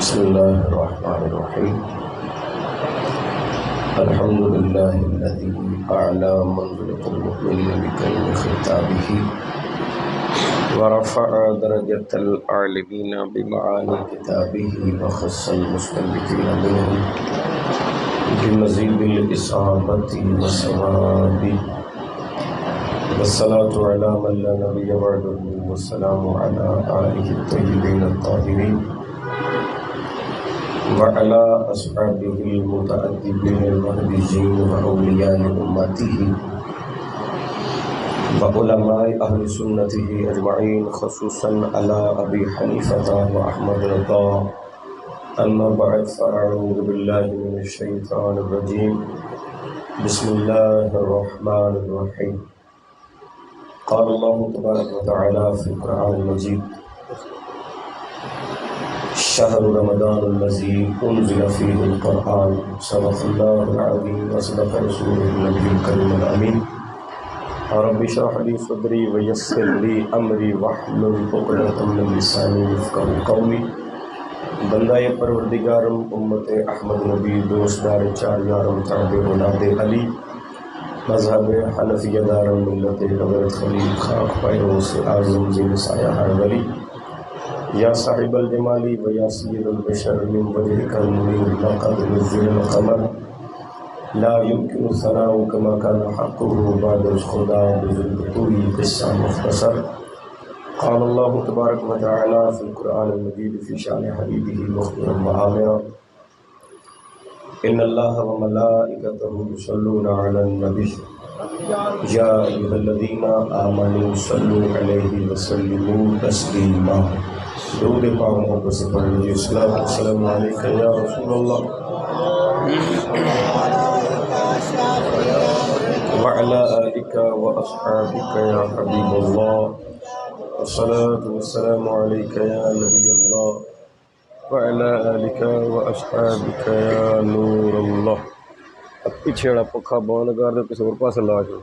بسم الله الرحمن الرحيم. الحمد لله الذي أعلى منزلة المؤمنين بكريم خطابه ورفع درجة العالمين بمعاني كتابه وخص المستنبطين منهم بمزيد الإصابة والصواب، والصلاة على من لا نبي بعده، والسلام على آله الطيبين الطاهرين وعلى أصحابه المتأدبين المهديين وأولياء أمته وعلماء أهل سنته أجمعين، خصوصا على أبي حنيفة وأحمد رضا. أما بعد، فأعوذ بالله من الشيطان الرجيم. بسم الله الرحمن الرحيم. قال الله تبارك وتعالى في القرآن المجيد: شهر رمضان الذي أنزل فيه القرآن، صدق الله العظيم وصدق رسوله النبي الكريم الأمين. رب اشرح لي صدري ويسر لي أمري واحلل عقدة من لساني يفقهوا قولي. بندہ پروردگارم، امت احمد نبی، دوستدار چار یارم، تابع اولاد علی، مذہب حنفیہ دارم، ملت حضرت خلیل، خاک پیروں سے اعظم زیر سایہ ہر ولی. یا صاحب الجمالی و یا سید البشر، من وجهك المنیر لقد نزل القمر، لا يمكن ثناء كما كان حقه بعد الخدا بذلبطوری قصہ مختصر. قال الله تبارك وتعالى في القرآن المجيد في شأن حبيبه مخبرا وآمرا: إن الله وملائكته يصلون على النبي يا أيها الذين آمنوا صلوا عليه وسلموا تسليما. درود پاک محبت سے پڑھ لیجیے: السلام علیکم یا رسول اللہ وعلى آلك وأصحابك يا حبيب الله، والصلاة والسلام عليك يا نبي الله وعلى آلك وأصحابك يا نور الله. اب پیچھے والا پکھا بند کر دو، کسی اور پاس لا جاؤ.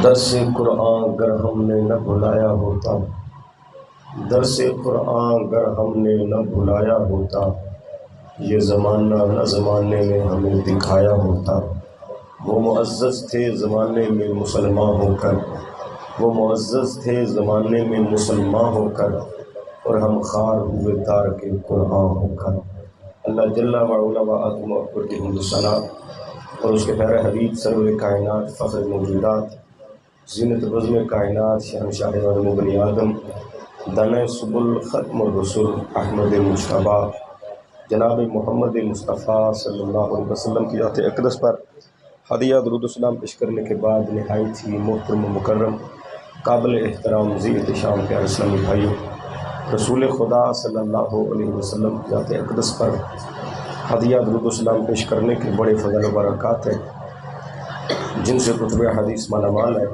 درس قرآن گر ہم نے نہ بھلایا ہوتا، درس قرآن گر ہم نے نہ بھلایا ہوتا، یہ زمانہ نہ زمانے میں ہمیں دکھایا ہوتا. وہ معزز تھے زمانے میں مسلمان ہو کر، وہ معزز تھے زمانے میں مسلمان ہو کر، اور ہم خار ہوئے تار کے قرآن ہو کر. اللہ جل وعلا و عظم اکبر کی حمد و ثنا، اور اس کے پیارے حبیب سرور کائنات، فخر موجودات، زینت بزم کائنات، شہنشاہ عالم و بنی آدم، دانۂ سبل ختم الرسل، احمد مجتبیٰ جناب محمد مصطفیٰ صلی اللہ علیہ وسلم کی ذات اقدس پر ہدیہ درود و سلام پیش کرنے کے بعد، نہایت ہی محترم و مکرم، قابل احترام ذی احتشام پیارے اسلامی بھائیوں، رسول خدا صلی اللہ علیہ وسلم کی ذات اقدس پر ہدیہ درود و سلام پیش کرنے کے بڑے فضل و برکات ہیں، جن سے کتب حدیث مالا مال ہے.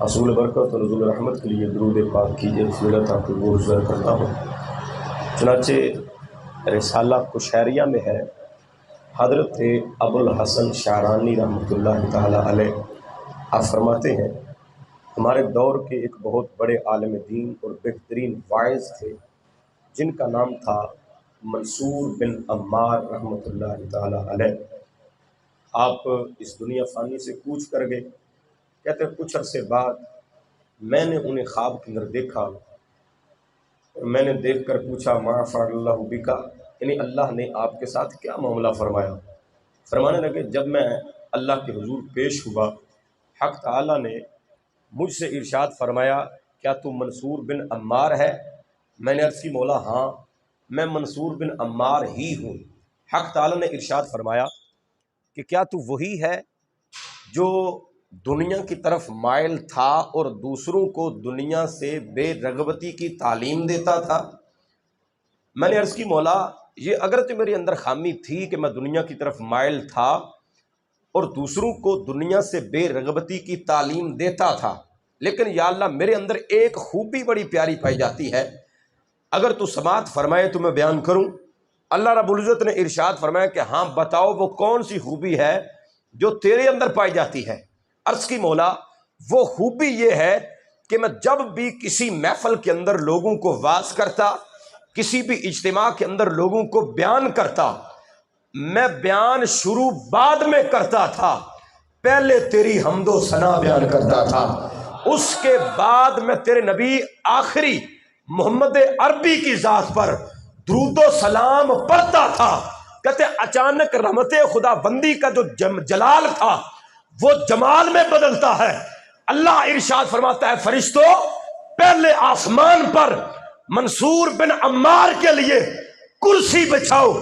حصول برکت اور نزول رحمت کے لیے درود پاک کی ایک فضیلت آپ کو گزر کرتا ہوں. چنانچہ رسالہ کشیریہ میں ہے، حضرت ابوالحسن شعرانی رحمۃ اللہ تعالیٰ علیہ آپ فرماتے ہیں: ہمارے دور کے ایک بہت بڑے عالم دین اور بہترین واعظ تھے، جن کا نام تھا منصور بن عمار رحمۃ اللہ تعالیٰ علیہ. آپ اس دنیا فانی سے کوچ کر گئے. کہتے ہیں کچھ عرصے بعد میں نے انہیں خواب کے اندر دیکھا، اور میں نے دیکھ کر پوچھا: ما فعل اللہ بکا، یعنی اللہ نے آپ کے ساتھ کیا معاملہ فرمایا؟ فرمانے لگے: جب میں اللہ کے حضور پیش ہوا، حق تعالیٰ نے مجھ سے ارشاد فرمایا: کیا تو منصور بن عمار ہے؟ میں نے عرض کی: مولا ہاں، میں منصور بن عمار ہی ہوں. حق تعالیٰ نے ارشاد فرمایا کہ کیا تو وہی ہے جو دنیا کی طرف مائل تھا اور دوسروں کو دنیا سے بے رغبتی کی تعلیم دیتا تھا؟ میں نے عرض کی: مولا یہ اگرچہ میرے اندر خامی تھی کہ میں دنیا کی طرف مائل تھا اور دوسروں کو دنیا سے بے رغبتی کی تعلیم دیتا تھا، لیکن یا اللہ میرے اندر ایک خوبی بڑی پیاری پائی جاتی ہے، اگر تو سماعت فرمائے تو میں بیان کروں. اللہ رب العزت نے ارشاد فرمایا کہ ہاں بتاؤ وہ کون سی خوبی ہے جو تیرے اندر پائی جاتی ہے. عرض کی: مولا وہ خوبی یہ ہے کہ میں جب بھی کسی محفل کے اندر لوگوں کو واعظ کرتا، کسی بھی اجتماع کے اندر لوگوں کو بیان کرتا، میں بیان شروع بعد میں کرتا تھا، پہلے تیری حمد و ثنا بیان کرتا تھا، اس کے بعد میں تیرے نبی آخری محمد عربی کی ذات پر درود و سلام پڑھتا تھا۔ کہتے اچانک رحمت خدا بندی کا جو جلال تھا وہ جمال میں بدلتا ہے۔ اللہ ارشاد فرماتا ہے فرشتوں پہلے آسمان پر منصور بن عمار کے لیے کرسی بچھاؤ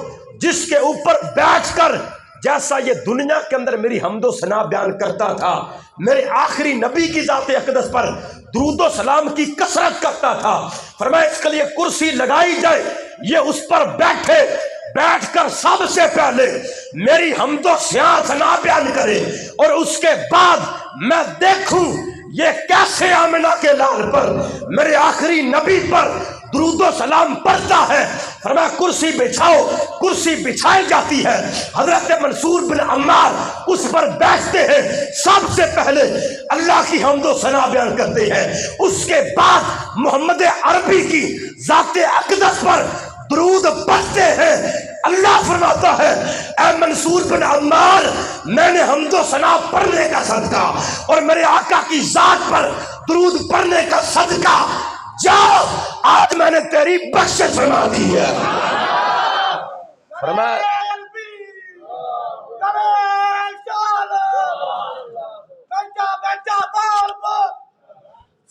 جس کے اوپر بیٹھ کر جیسا یہ دنیا کے اندر میری حمد و ثنا بیان کرتا تھا، میرے آخری نبی کی ذات اقدس پر درود و سلام کی کثرت کرتا تھا، فرمایا اس کے لیے کرسی لگائی جائے، یہ اس پر بیٹھے، بیٹھ کر سب سے پہلے میری حمد و ثنا بیان کرے، اور اس کے بعد میں دیکھوں یہ کیسے آمنہ کے لال پر میرے آخری نبی پر درود و سلام پڑھتا ہے۔ فرمایا کرسی بچھاؤ، کرسی بچھائی جاتی ہے، حضرت منصور بن عمار اس پر بیٹھتے ہیں، سب سے پہلے اللہ کی حمد و ثنا بیان کرتے ہیں، اس کے بعد محمد عربی کی ذات اقدس پر درود پڑھتے ہیں۔ اللہ فرماتا ہے اے منصور بن عمار میں نے حمد و ثنا پڑھنے کا صدقہ اور میرے آقا کی ذات پر درود پڑھنے کا صدقہ جاؤ آج میں نے تیری بخشش فرما دی ہے۔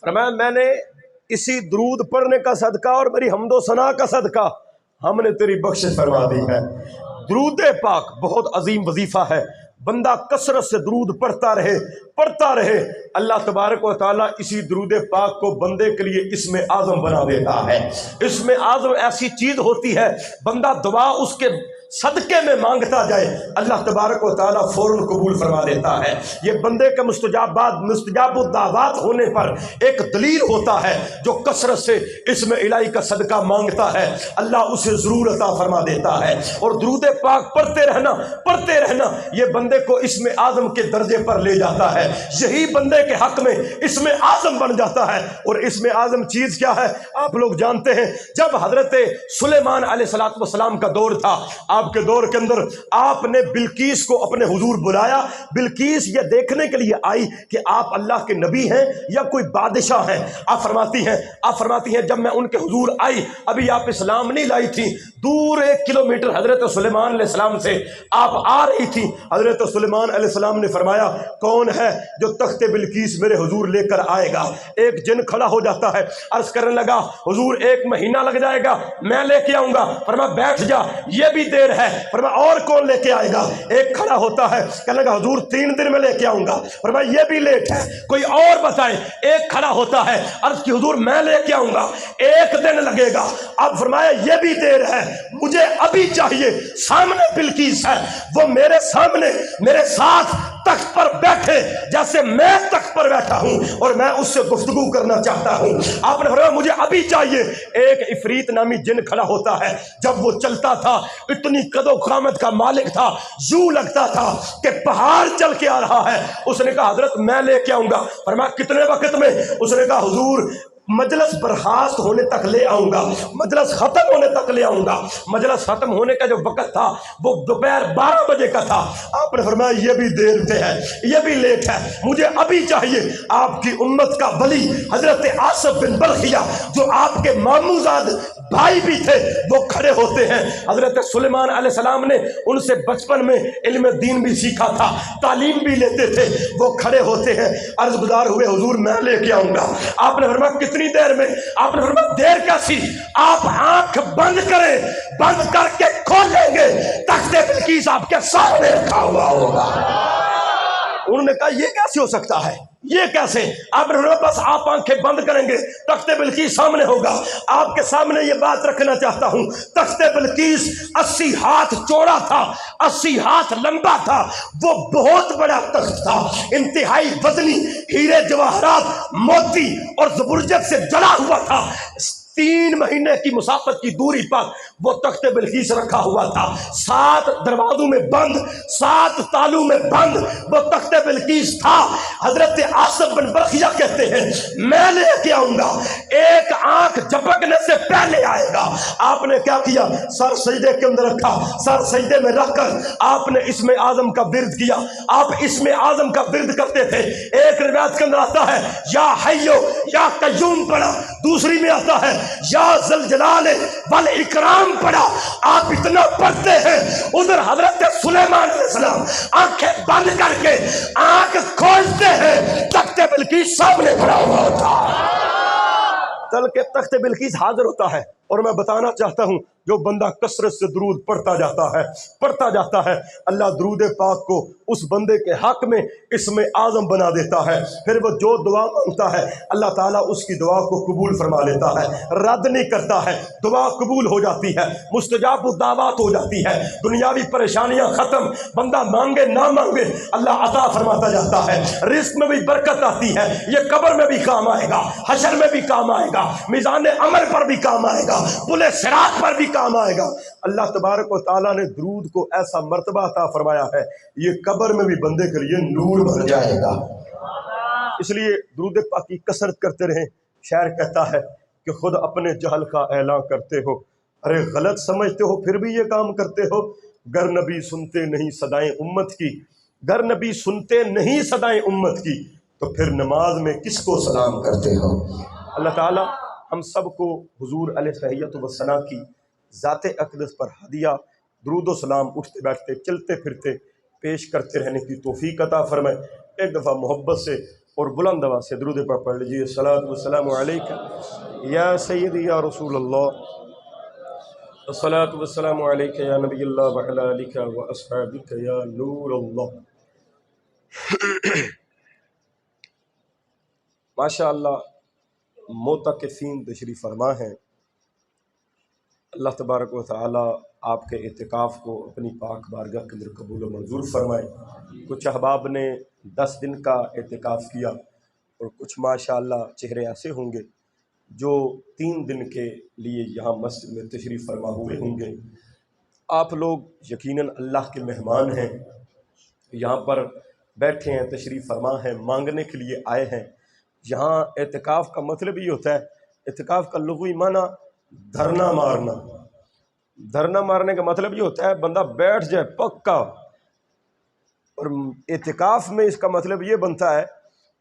فرمایا میں نے اسی درود پڑھنے کا صدقہ اور میری حمد و ثنا کا صدقہ ہم نے تیری بخشش فرما دی ہے۔ درود پاک بہت عظیم وظیفہ ہے، بندہ کثرت سے درود پڑھتا رہے، اللہ تبارک و تعالیٰ اسی درود پاک کو بندے کے لیے اسم اعظم بنا دیتا ہے۔ اسم اعظم ایسی چیز ہوتی ہے بندہ دعا اس کے صدقے میں مانگتا جائے اللہ تبارک و تعالیٰ فوراً قبول فرما دیتا ہے۔ یہ بندے کے مستجاب الدعوات ہونے پر ایک دلیل ہوتا ہے، جو کثرت سے اسم الہی کا صدقہ مانگتا ہے اللہ اسے ضرور عطا فرما دیتا ہے۔ اور درود پاک پڑھتے رہنا یہ بندے کو اسم اعظم کے درجے پر لے جاتا ہے، یہی بندے کے حق میں اسم اعظم بن جاتا ہے۔ اور اسم اعظم چیز کیا ہے آپ لوگ جانتے ہیں، جب حضرت سلیمان علیہ السلام کا دور تھا، آپ کے دور کے اندر آپ نے بلقیس کو اپنے حضور بلایا، بلقیس یہ دیکھنے کے لیے آئی کہ آپ اللہ کے نبی ہیں یا کوئی بادشاہ ہیں۔ آپ فرماتی ہیں جب میں ان کے حضور آئی، ابھی آپ اسلام نہیں لائی تھی، دور 1 کلومیٹر حضرت سلیمان علیہ السلام سے آپ آ رہی تھی۔ حضرت سلیمان علیہ السلام نے فرمایا کون ہے جو تخت بلقیس میرے حضور لے کر آئے گا؟ ایک جن کھڑا ہو جاتا ہے، عرض کرنے لگا حضور 1 مہینہ لگ جائے گا، میں لے کے آؤں گا۔ فرمایا بیٹھ جا، یہ بھی دیر ہے۔ فرمایا اور کون لے کے آئے گا؟ ایک کھڑا ہوتا ہے، کہنے لگا حضور 3 دن میں لے کے آؤں گا۔ فرمایا یہ بھی لیٹ ہے، کوئی اور بتائے۔ ایک کھڑا ہوتا ہے، عرض کی حضور میں لے کے آؤں گا، 1 دن لگے گا۔ اب فرمایا یہ بھی دیر ہے، مجھے ابھی چاہیے۔ سامنے بلقیس ہے، وہ میرے سامنے میرے ساتھ تخت پر بیٹھے جیسے میں تخت پر بیٹھا ہوں، اور میں اس سے گفتگو کرنا چاہتا ہوں۔ آپ نے فرمایا مجھے ابھی چاہیے۔ ایک عفریت نامی جن کھڑا ہوتا ہے، جب وہ چلتا تھا اتنی قد و قامت کا مالک تھا، یوں لگتا تھا کہ پہاڑ چل کے آ رہا ہے۔ اس نے کہا حضرت میں لے کے آؤں گا۔ فرمایا کتنے وقت میں؟ اس نے کہا حضور مجلس برخاست ہونے تک لے آؤں گا، مجلس ختم ہونے تک لے آؤں گا۔ مجلس ختم ہونے کا جو وقت تھا وہ دوپہر 12 بجے کا تھا۔ آپ نے فرمایا یہ بھی دیر سے ہے، یہ بھی لیٹ ہے، مجھے ابھی چاہیے۔ آپ کی امت کا ولی حضرت آصف بن بلخیہ جو آپ کے ماموزاد بھائی بھی تھے، وہ کھڑے ہوتے ہیں۔ حضرت سلیمان علیہ السلام نے ان سے بچپن میں علم دین بھی سیکھا تھا، تعلیم بھی لیتے تھے، وہ کھڑے ہوتے ہیں، عرض گزار ہوئے حضور میں لے کے آؤں گا۔ آپ نے فرمایا کتنی دیر میں؟ آپ نے فرمایا دیر کیسی، آپ آنکھ بند کریں، بند کر کے کھولیں گے تخت بلقیس آپ کے سامنے رکھا ہوا ہوگا۔ انہوں نے کہا یہ کیسے ہو سکتا ہے، یہ کیسے؟ آپ نے بس آپ آنکھیں بند کریں گے تخت بلقیس سامنے ہوگا۔ آپ کے سامنے یہ بات رکھنا چاہتا ہوں، تخت بلقیس 80 ہاتھ چوڑا تھا، 80 ہاتھ لمبا تھا، وہ بہت بڑا تخت تھا، انتہائی وزنی، ہیرے جواہرات موتی اور زبرجد سے جڑا ہوا تھا۔ 3 مہینے کی مسافت کی دوری پر وہ تخت بلقیس رکھا ہوا تھا، 7 دروازوں میں بند، 7 تالوں میں بند وہ تخت بلقیس تھا۔ حضرت آصف بن برخیہ کہتے ہیں میں لے کے آؤں گا، ایک آنکھ جھپکنے سے پہلے آئے گا۔ آپ نے کیا کیا؟ سر سجدے کے اندر رکھا، سر سجدے میں رکھ کر آپ نے اسم اعظم کا ورد کیا۔ آپ اسم اعظم کا ورد کرتے تھے۔ ایک روایت کے اندر آتا ہے یا حیو یا قیوم پڑھا، دوسری میں آتا ہے یا ذل جلال والاکرام پڑھا۔ آپ اتنا پڑھتے ہیں، ادھر حضرت سلیمان علیہ السلام آنکھیں بند کر کے آنکھ کھولتے ہیں، تخت بلقیس سامنے کھڑا ہوا ہوتا ہے۔ تل کے تخت بلقیس حاضر ہوتا ہے، اور میں بتانا چاہتا ہوں جو بندہ کثرت سے درود پڑھتا جاتا ہے اللہ درود پاک کو اس بندے کے حق میں اسم اعظم بنا دیتا ہے۔ پھر وہ جو دعا مانگتا ہے اللہ تعالیٰ اس کی دعا کو قبول فرما لیتا ہے، رد نہیں کرتا ہے، دعا قبول ہو جاتی ہے، مستجاب الدعوات ہو جاتی ہے، دنیاوی پریشانیاں ختم، بندہ مانگے نہ مانگے اللہ عطا فرماتا جاتا ہے، رزق میں بھی برکت آتی ہے، یہ قبر میں بھی کام آئے گا، حشر میں بھی کام آئے گا، میزان عمل پر بھی کام آئے گا، پل صراط پر بھی کام آئے گا۔ اللہ تبارک و تعالیٰ نے درود کو ایسا مرتبہ عطا فرمایا ہے، یہ قبر میں بھی بندے کے لیے نور بن جائے گا۔ اس لیے درود پاک کی کثرت کرتے رہیں۔ شاعر کہتا ہے کہ خود اپنے جہل کا اعلان کرتے ہو، ارے غلط سمجھتے ہو پھر بھی یہ کام کرتے ہو، گر نبی سنتے نہیں صدائیں امت کی، گر نبی سنتے نہیں صدائیں امت کی، تو پھر نماز میں کس کو سلام کرتے ہو۔ اللہ تعالیٰ ہم سب کو حضور علیہ الصلوۃ والسلام کی ذات اقدس پر ہدیہ درود و سلام اٹھتے بیٹھتے چلتے پھرتے پیش کرتے رہنے کی توفیق عطا فرمائے۔ ایک دفعہ محبت سے اور بلند آواز سے درود پر پڑھ لیجیے، الصلاۃ والسلام علیک یا سیدی یا رسول اللہ، الصلاۃ والسلام علیک یا نبی اللہ وعلی آلک واصحابک یا نور اللہ۔ ماشاء اللہ معتکفین تشریف فرما ہیں، اللہ تبارک و تعالی آپ کے اعتکاف کو اپنی پاک بارگاہ کے اندر قبول و منظور فرمائے۔ کچھ احباب نے 10 دن کا اعتکاف کیا، اور کچھ ماشاءاللہ چہرے ایسے ہوں گے جو 3 دن کے لیے یہاں مسجد میں تشریف فرما ہوئے ہوں گے۔ آپ لوگ یقیناً اللہ کے مہمان ہیں، یہاں پر بیٹھے ہیں، تشریف فرما ہیں، مانگنے کے لیے آئے ہیں۔ یہاں اعتکاف کا مطلب یہ ہوتا ہے، اعتکاف کا لغوی معنی دھرنا مارنا، دھرنا مارنے کا مطلب یہ ہوتا ہے بندہ بیٹھ جائے پکا، اور اعتکاف میں اس کا مطلب یہ بنتا ہے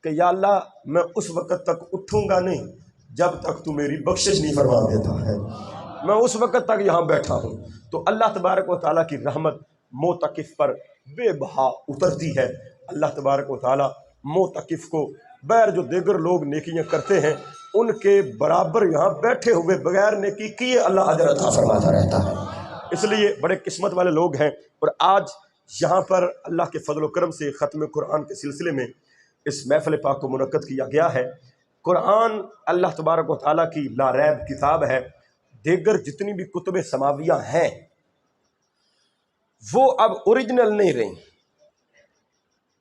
کہ یا اللہ میں اس وقت تک اٹھوں گا نہیں جب تک تو میری بخشش نہیں فرما دیتا ہے، میں اس وقت تک یہاں بیٹھا ہوں۔ تو اللہ تبارک و تعالیٰ کی رحمت معتکف پر بے بہا اترتی ہے۔ اللہ تبارک و تعالیٰ معتکف کو بغیر جو دیگر لوگ نیکیاں کرتے ہیں ان کے برابر یہاں بیٹھے ہوئے بغیر نیکی کیے اللہ اجر عطا فرماتا رہتا ہے۔ اس لیے بڑے قسمت والے لوگ ہیں، اور آج یہاں پر اللہ کے فضل و کرم سے ختم قرآن کے سلسلے میں اس محفل پاک کو منعقد کیا گیا ہے۔ قرآن اللہ تبارک و تعالیٰ کی لا ریب کتاب ہے، دیگر جتنی بھی کتب سماویہ ہیں وہ اب اوریجنل نہیں رہیں،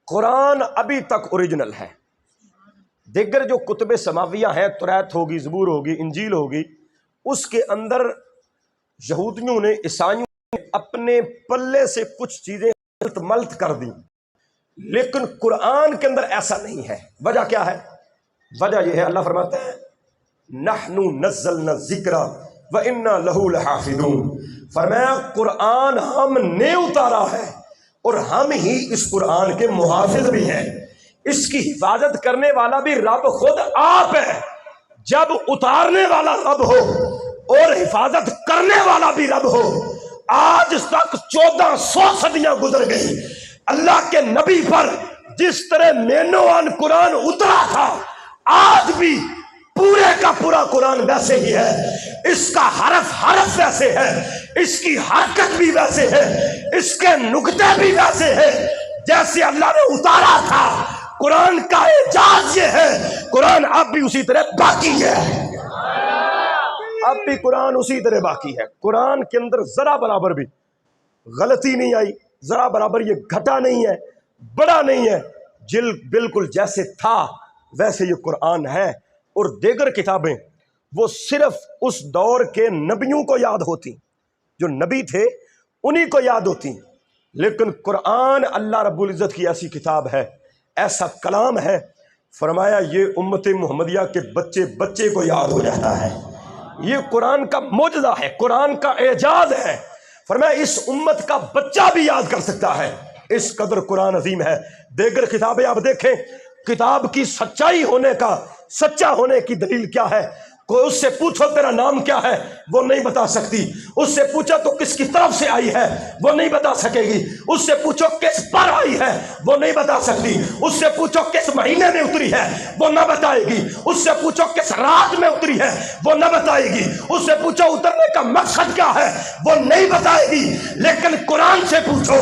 قرآن ابھی تک اوریجنل ہے۔ دیگر جو کتب سماویہ ہیں، توریت ہوگی، زبور ہوگی، انجیل ہوگی، اس کے اندر یہودیوں نے، عیسائیوں نے اپنے پلے سے کچھ چیزیں ملت کر دیں، لیکن قرآن کے اندر ایسا نہیں ہے۔ وجہ کیا ہے؟ وجہ یہ ہے، اللہ فرماتا ہے نحن نزلنا الذکر وَإِنَّا لَهُ لَحَافِظُونَ، فرمایا قرآن ہم نے اتارا ہے اور ہم ہی اس قرآن کے محافظ بھی ہیں، اس کی حفاظت کرنے والا بھی رب خود آپ ہے۔ جب اتارنے والا رب ہو اور حفاظت کرنے والا بھی رب ہو، آج تک 1400 صدیاں گزر گئی، اللہ کے نبی پر جس طرح مینوان قرآن اترا تھا آج بھی پورے کا پورا قرآن ویسے ہی ہے، اس کا حرف حرف ویسے ہے، اس کی حرکت بھی ویسے ہے، اس کے نکتے بھی ویسے ہیں جیسے اللہ نے اتارا تھا۔ قرآن کا اعجاز یہ ہے، قرآن اب بھی اسی طرح باقی ہے، اب بھی قرآن اسی طرح باقی ہے۔ قرآن کے اندر ذرا برابر بھی غلطی نہیں آئی، ذرا برابر یہ گھٹا نہیں ہے، بڑا نہیں ہے، بالکل جیسے تھا ویسے یہ قرآن ہے۔ اور دیگر کتابیں وہ صرف اس دور کے نبیوں کو یاد ہوتی، جو نبی تھے انہی کو یاد ہوتی، لیکن قرآن اللہ رب العزت کی ایسی کتاب ہے، ایسا کلام ہے، فرمایا یہ امت محمدیہ کے بچے بچے کو یاد ہو جاتا ہے۔ یہ قرآن کا معجزہ ہے، قرآن کا اعجاز ہے۔ فرمایا اس امت کا بچہ بھی یاد کر سکتا ہے، اس قدر قرآن عظیم ہے۔ دیگر کتابیں آپ دیکھیں، کتاب کی سچائی ہونے کا، سچا ہونے کی دلیل کیا ہے؟ کوئی اس سے پوچھو تیرا نام کیا ہے، وہ نہیں بتا سکتی۔ اس سے پوچھو تو کس کی طرف سے آئی ہے، وہ نہیں بتا سکے گی۔ اس سے پوچھو کس پر آئی ہے، وہ نہیں بتا سکتی۔ اس سے پوچھو کس مہینے میں اتری ہے، وہ نہ بتائے گی۔ اس سے پوچھو کس رات میں اتری ہے، وہ نہ بتائے گی۔ اس سے پوچھو اترنے کا مقصد کیا ہے، وہ نہیں بتائے گی۔ لیکن قرآن سے پوچھو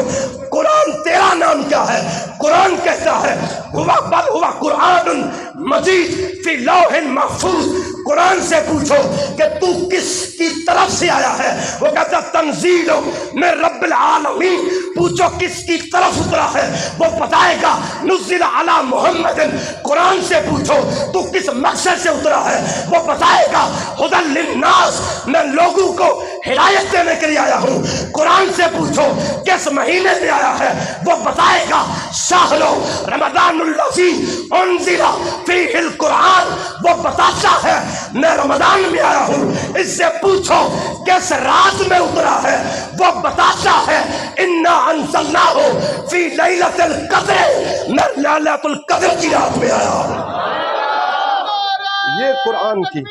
قرآن تیرا نام کیا ہے، قرآن کہتا ہے ہوا بل ہوا قرآن مجید فی لوح محفوظ۔ قرآن سے پوچھو کہ تو کس کی طرف سے آیا ہے، وہ کہتا تنزیل من رب العالمین۔ پوچھو کس کی طرف اترا ہے، وہ بتائے گا نزل علی محمد۔ قرآن سے پوچھو تو کس مقصد سے اترا ہے، وہ بتائے گا ہدی للناس، میں لوگوں کو ہدایت دینے کے لیے آیا ہوں۔ قرآن سے پوچھو کس مہینے میں آیا ہے، وہ بتائے گا شہر رمضان الذی انزل فیہ القرآن۔ وہ بتاتا ہے میں رمضان میں آیا ہوں۔ اس سے پوچھو کس رات میں اترا ہے، وہ بتاتا ہے انا انزلناہ فی لیلۃ القدر، میں لیلۃ القدر کی رات میں آیا ہوں۔ یہ قرآن کی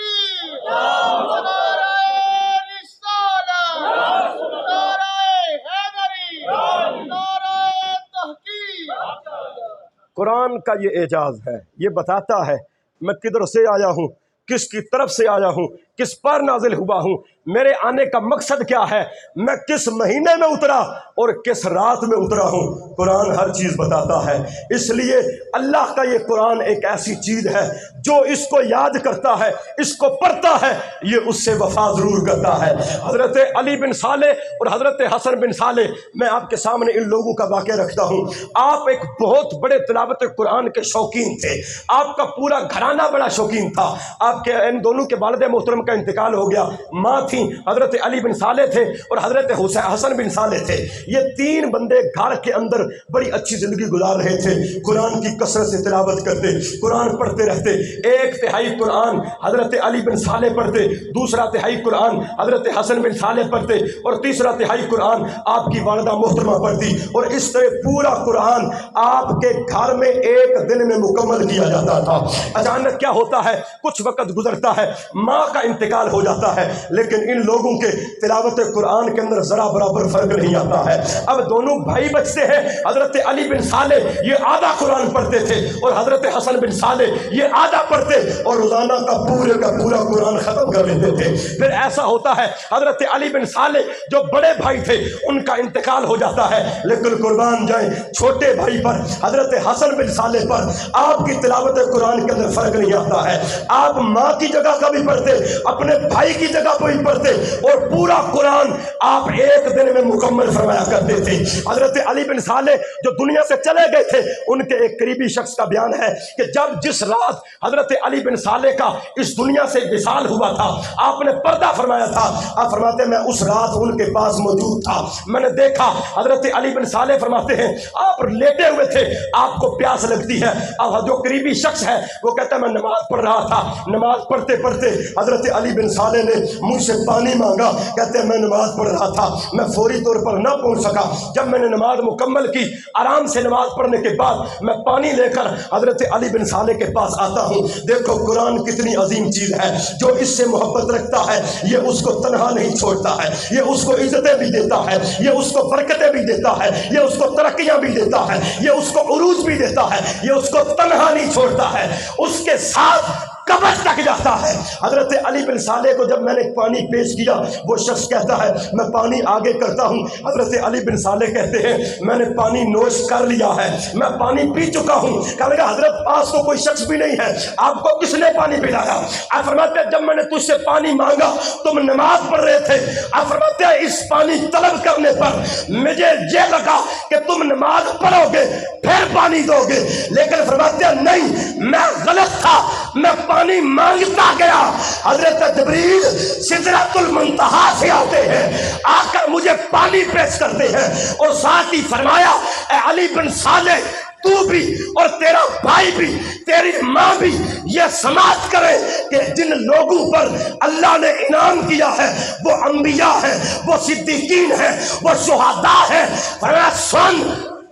قرآن کا یہ اعجاز ہے، یہ بتاتا ہے میں کدھر سے آیا ہوں، کس کی طرف سے آیا ہوں، کس پر نازل ہوا ہوں، میرے آنے کا مقصد کیا ہے، میں کس مہینے میں اترا اور کس رات میں اترا ہوں۔ قرآن ہر چیز بتاتا ہے۔ اس لیے اللہ کا یہ قرآن ایک ایسی چیز ہے جو اس کو یاد کرتا ہے، اس کو پڑھتا ہے، یہ اس سے وفا ضرور کرتا ہے۔ حضرت علی بن صالح اور حضرت حسن بن صالح، میں آپ کے سامنے ان لوگوں کا واقعہ رکھتا ہوں۔ آپ ایک بہت بڑے تلاوت قرآن کے شوقین تھے، آپ کا پورا گھرانہ بڑا شوقین تھا۔ آپ کے ان دونوں کے والد محترم کا انتقال ہو گیا، ماں تھیں حضرت علی بن صالح تھے اور حضرت حسن بن صالح تھے۔ یہ تین بندے گھر کے اندر بڑی اچھی زندگی گزار رہے تھے، قرآن کی کثرت سے تلاوت کرتے، قرآن پڑھتے رہتے۔ ایک تہائی قرآن حضرت علی بن صالح پڑھتے، دوسرا تہائی قرآن حضرت حسن بن صالح پڑھتے، اور تیسرا تہائی قرآن آپ کی والدہ محترمہ پڑھتی، اور اس طرح پورا قرآن آپ کے گھر میں ایک دن میں مکمل کیا جاتا تھا۔ اچانک کیا ہوتا ہے، کچھ وقت گزرتا ہے، ماں کا انتقال ہو جاتا ہے، لیکن ان لوگوں کے تلاوت قرآن کے اندر ذرا برابر فرق نہیں آتا ہے۔ اب دونوں بھائی بچتے ہیں، حضرت علی بن صالح یہ آدھا قرآن پڑھتے تھے اور حضرت حسن بن صالح یہ آدھا پڑھتے، اور روزانہ کا پورا قرآن ختم کر لیتے تھے۔ پھر ایسا ہوتا ہے حضرت علی بن صالح جو بڑے بھائی تھے ان کا انتقال ہو جاتا ہے، لیکن قربان جائیں چھوٹے بھائی پر حضرت حسن بن صالح پر آپ کی تلاوت قرآن کے اندر فرق نہیں آتا ہے۔ آپ ماں کی جگہ کا بھی پڑھتے، اپنے بھائی کی جگہ کو بھی پڑھتے، اور پورا قرآن آپ ایک دن میں مکمل فرمایا کرتے تھے۔ حضرت علی بن صالح جو دنیا سے چلے گئے تھے، ان کے ایک قریبی شخص کا بیان ہے کہ جس رات حضرت علی بن صالح کا اس دنیا سے وصال ہوا تھا، آپ نے پردہ فرمایا تھا۔ آپ فرماتے ہیں میں اس رات ان کے پاس موجود تھا، میں نے دیکھا۔ حضرت علی بن صالح فرماتے ہیں آپ لیٹے ہوئے تھے، آپ کو پیاس لگتی ہے، اب جو قریبی شخص ہے وہ کہتا ہے میں نماز پڑھ رہا تھا، نماز پڑھتے پڑھتے حضرت علی بن صالح نے مجھ سے پانی مانگا، کہتے ہیں میں نماز پڑھ رہا تھا، میں فوری طور پر نہ پہنچ سکا۔ جب میں نے نماز مکمل کی، آرام سے نماز پڑھنے کے بعد میں پانی لے کر حضرت علی بن صالح کے پاس آتا ہوں۔ دیکھو قرآن کتنی عظیم چیز ہے، جو اس سے محبت رکھتا ہے یہ اس کو تنہا نہیں چھوڑتا ہے، یہ اس کو عزتیں بھی دیتا ہے، یہ اس کو برکتیں بھی دیتا ہے، یہ اس کو ترقیاں بھی دیتا ہے، یہ اس کو عروج بھی دیتا ہے، یہ اس کو تنہا نہیں چھوڑتا ہے، اس کے ساتھ قبر تک جاتا ہے۔ حضرت علی بن صالح کو جب میں نے پانی پیش کیا، وہ شخص کہتا ہے میں پانی آگے کرتا ہوں۔ حضرت علی بن صالح کہتے ہیں میں نے پانی نوش کر لیا ہے، میں پانی پی چکا ہوں۔ کہنے لگا حضرت پاس تو کوئی شخص بھی نہیں ہے، آپ کو کس نے پانی پلایا؟ آپ فرماتے ہیں جب میں نے تجھ سے پانی مانگا تم نماز پڑھ رہے تھے۔ آپ فرماتے ہیں اس پانی طلب کرنے پر مجھے یہ لگا کہ تم نماز پڑھو گے پھر پانی دو گے، لیکن فرماتے ہیں نہیں، میں غلط تھا، میں پانی مانگتا گیا۔ حضرت جبریل سدرۃ المنتہا سے آتے ہیں، آ کر مجھے پانی پیش کرتے ہیں، اور ساتھ ہی فرمایا اے علی بن صالح، تو بھی اور تیرا بھائی بھی، تیری ماں بھی یہ سماعت کرے کہ جن لوگوں پر اللہ نے انعام کیا ہے وہ انبیاء ہیں، وہ صدیقین ہیں، وہ شہداء ہیں۔ فرمایا سن،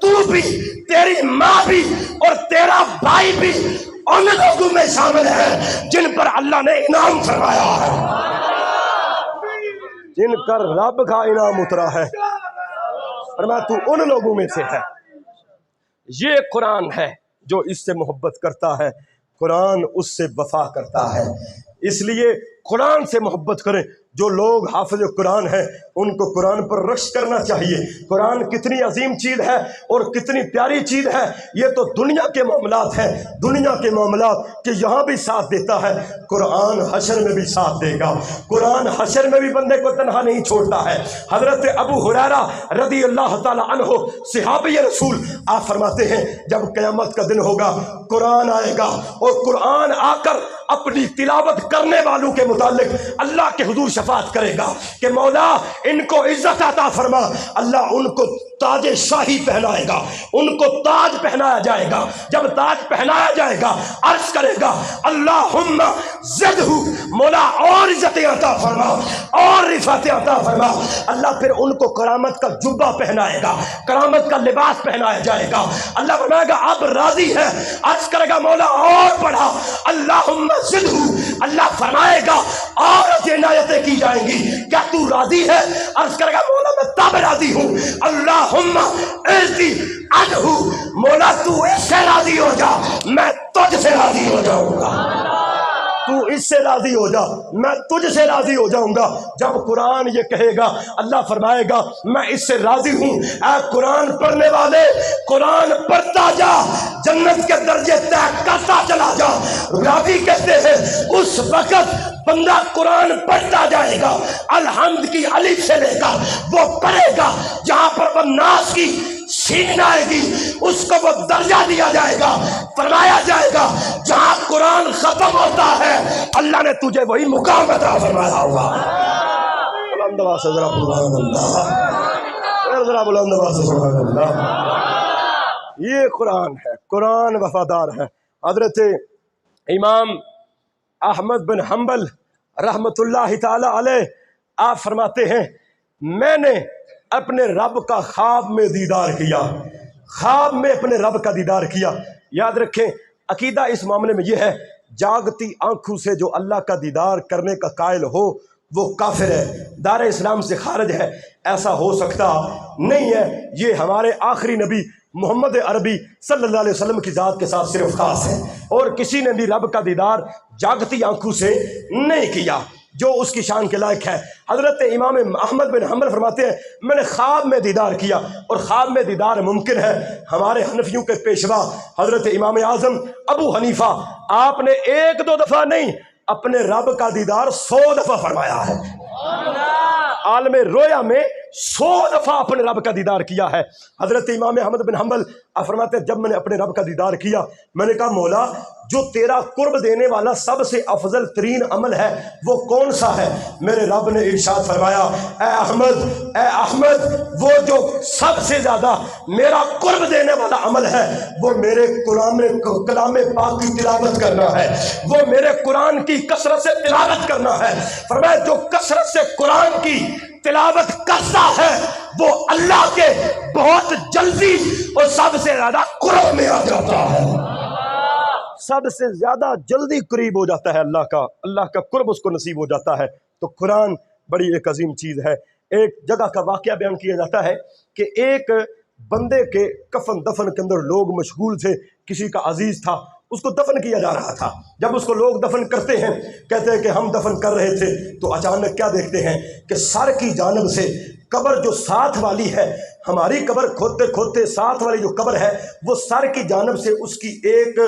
تو بھی، تیری ماں بھی اور تیرا بھائی بھی ان لوگوں میں شامل ہے جن پر اللہ نے انعام فرمایا ہے، جن پر رب کا انعام اترا ہے۔ فرمایا تو ان لوگوں میں سے ہے۔ یہ قرآن ہے جو اس سے محبت کرتا ہے، قرآن اس سے وفا کرتا ہے۔ اس لیے قرآن سے محبت کریں۔ جو لوگ حافظ قرآن ہیں ان کو قرآن پر رقص کرنا چاہیے۔ قرآن کتنی عظیم چیز ہے اور کتنی پیاری چیز ہے۔ یہ تو دنیا کے معاملات ہیں، دنیا کے معاملات کہ یہاں بھی ساتھ دیتا ہے، قرآن حشر میں بھی ساتھ دے گا۔ قرآن حشر میں بھی بندے کو تنہا نہیں چھوڑتا ہے۔ حضرت ابو ہریرہ رضی اللہ تعالی عنہ صحابی رسول، آپ فرماتے ہیں جب قیامت کا دن ہوگا قرآن آئے گا، اور قرآن آ کر اپنی تلاوت کرنے والوں کے متعلق اللہ کے حضور شفاعت کرے گا کہ مولا ان کو عزت عطا فرما۔ اللہ ان کو تاج شاہی پہنائے گا، ان کو تاج پہنایا جائے گا۔ جب تاج پہنایا جائے گا عرض کرے گا اللہم زدہ، مولا اور عزت عطا فرما اور رفعت عطا فرما۔ اللہ پھر ان کو کرامت کا جبہ پہنائے گا، کرامت کا لباس پہنایا جائے گا۔ اللہ فرمائے گا اب راضی ہے، عرض کرے گا مولا اور بڑھا، اللہم زدہ۔ اللہ فرمائے گا اور عنایتیں کی جائیں گی، کیا تو راضی ہے؟ عرض کرے گا مولا میں تب راضی ہوں، اللہم ارضی عنہ، مولا تو اس سے راضی ہو جا، میں تجھ سے راضی ہو جاؤں گا۔ تو اس سے راضی ہو جا، میں تجھ سے راضی ہو جاؤں گا۔ جب قرآن یہ کہے گا اللہ فرمائے گا میں اس سے راضی ہوں۔ اے قرآن پڑھنے والے، قرآن پڑھتا جا، جنت کے درجے طے کرتا چلا جا۔ راضی کہتے ہیں اس وقت بندہ قرآن پڑھتا جائے گا، الحمد کی الف سے لے کر وہ پڑھے گا، جہاں پر وہ ناس کی سین آئے گی اس کو وہ درجہ دیا جائے گا، فرمایا جائے گا جہاں قرآن ختم ہوتا ہے اللہ نے تجھے وہی مقام عطا فرمایا ہوگا۔ بلند آواز سے ذرا سبحان اللہ، ذرا بلند آواز سے سبحان اللہ۔ یہ قرآن ہے، قرآن وفادار ہے۔ حضرت امام احمد بن حنبل رحمت اللہ تعالی علیہ آپ فرماتے ہیں میں نے اپنے رب کا خواب میں دیدار کیا، خواب میں اپنے رب کا دیدار کیا۔ یاد رکھیں عقیدہ اس معاملے میں یہ ہے جاگتی آنکھوں سے جو اللہ کا دیدار کرنے کا قائل ہو وہ کافر ہے، دار اسلام سے خارج ہے، ایسا ہو سکتا نہیں ہے۔ یہ ہمارے آخری نبی محمد عربی صلی اللہ علیہ وسلم کی ذات کے ساتھ صرف خاص ہے، اور کسی نے بھی رب کا دیدار جاگتی آنکھوں سے نہیں کیا جو اس کی شان کے لائق ہے۔ حضرت امام احمد بن حنبل فرماتے ہیں میں نے خواب میں دیدار کیا، اور خواب میں دیدار ممکن ہے۔ ہمارے حنفیوں کے پیشوا حضرت امام اعظم ابو حنیفہ، آپ نے ایک دو دفعہ نہیں اپنے رب کا دیدار 100 دفعہ فرمایا ہے۔ عالم رویا میں 100 دفعہ اپنے رب کا دیدار کیا ہے۔ حضرت امام احمد بن حنبل فرماتے ہیں جب میں نے اپنے رب کا دیدار کیا میں نے کہا مولا جو تیرا قرب دینے والا سب سے افضل ترین عمل ہے وہ کون سا ہے؟ میرے رب نے ارشاد فرمایا اے احمد وہ جو سب سے زیادہ میرا قرب دینے والا عمل ہے وہ میرے کلام پاک کی تلاوت کرنا ہے، وہ میرے قرآن کی کثرت سے تلاوت کرنا ہے۔ فرمایا جو کثرت سے قرآن کی تلاوت کرتا ہے وہ اللہ کے بہت جلدی اور سب سے زیادہ قرب میں آ جاتا ہے، سب سے زیادہ جلدی قریب ہو جاتا ہے اللہ کا قرب اس کو نصیب ہو جاتا ہے۔ تو قرآن بڑی ایک عظیم چیز ہے۔ ایک جگہ کا واقعہ بیان کیا جاتا ہے کہ ایک بندے کے کفن دفن کے اندر لوگ مشغول تھے، کسی کا عزیز تھا اس کو دفن کیا جا رہا تھا۔ جب اس کو لوگ دفن کرتے ہیں کہتے ہیں کہ ہم دفن کر رہے تھے تو اچانک کیا دیکھتے ہیں کہ سر کی جانب سے قبر جو ساتھ والی ہے، ہماری قبر کھودتے کھودتے ساتھ والی جو قبر ہے وہ سر کی جانب سے اس کی ایک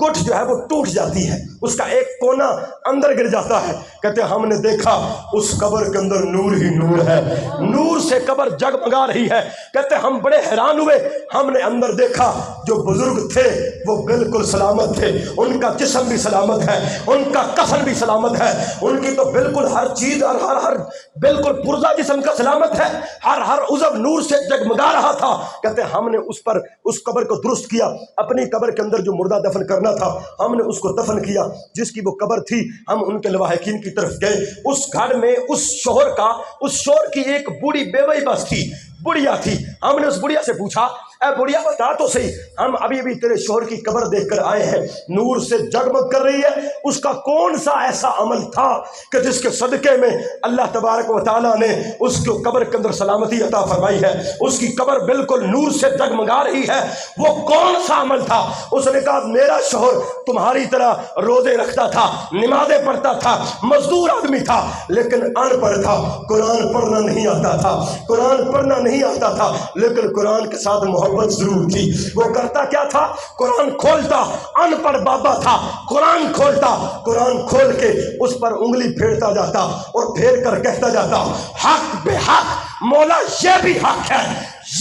گٹھ جو ہے وہ ٹوٹ جاتی ہے، اس کا ایک کونا اندر گر جاتا ہے۔ کہتے ہیں ہم نے دیکھا اس قبر کے اندر نور ہی نور ہے، نور سے قبر جگمگا رہی ہے۔ کہتے ہیں ہم بڑے حیران ہوئے، ہم نے اندر دیکھا جو بزرگ تھے وہ بالکل سلامت تھے، ان کا جسم بھی سلامت ہے، ان کا کفن بھی سلامت ہے، ان کی تو بالکل ہر چیز اور ہر بالکل پرزہ جسم کا سلامت ہے، ہر عضو نور سے جگمگا رہا تھا۔ کہتے ہیں ہم نے اس قبر کو درست کیا، اپنی قبر کے اندر جو مردہ دفن کرنا تھا ہم نے اس کو دفن کیا، جس کی وہ قبر تھی ہم ان کے لواحقین کی طرف گئے۔ اس گھر میں اس شوہر کی ایک بوڑھی بیوی بس تھی، بڑھیا تھی۔ ہم نے اس بڑھیا سے پوچھا اے بڑھیا بتا تو صحیح، ہم ابھی تیرے شوہر کی قبر دیکھ کر آئے ہیں، نور سے جگمگ کر رہی ہے، اس کا کون سا ایسا عمل تھا کہ جس کے صدقے میں اللہ تبارک و تعالیٰ نے اس کو قبر کے اندر سلامتی عطا فرمائی ہے، اس کی قبر بالکل نور سے جگمگا رہی ہے، وہ کون سا عمل تھا؟ اس نے کہا میرا شوہر تمہاری طرح روزے رکھتا تھا، نمازیں پڑھتا تھا، مزدور آدمی تھا، لیکن ان پڑھ تھا، قرآن پڑھنا نہیں آتا تھا، قرآن پڑھنا نہیں آتا تھا، لیکن قرآن کے ساتھ محبت ضرور تھی۔ وہ کرتا کیا تھا؟ قرآن کھولتا، ان پڑھ بابا تھا، قرآن کھولتا، قرآن کھول کے اس پر انگلی پھیرتا جاتا اور پھیر کر کہتا جاتا حق بے حق، مولا یہ بھی حق ہے،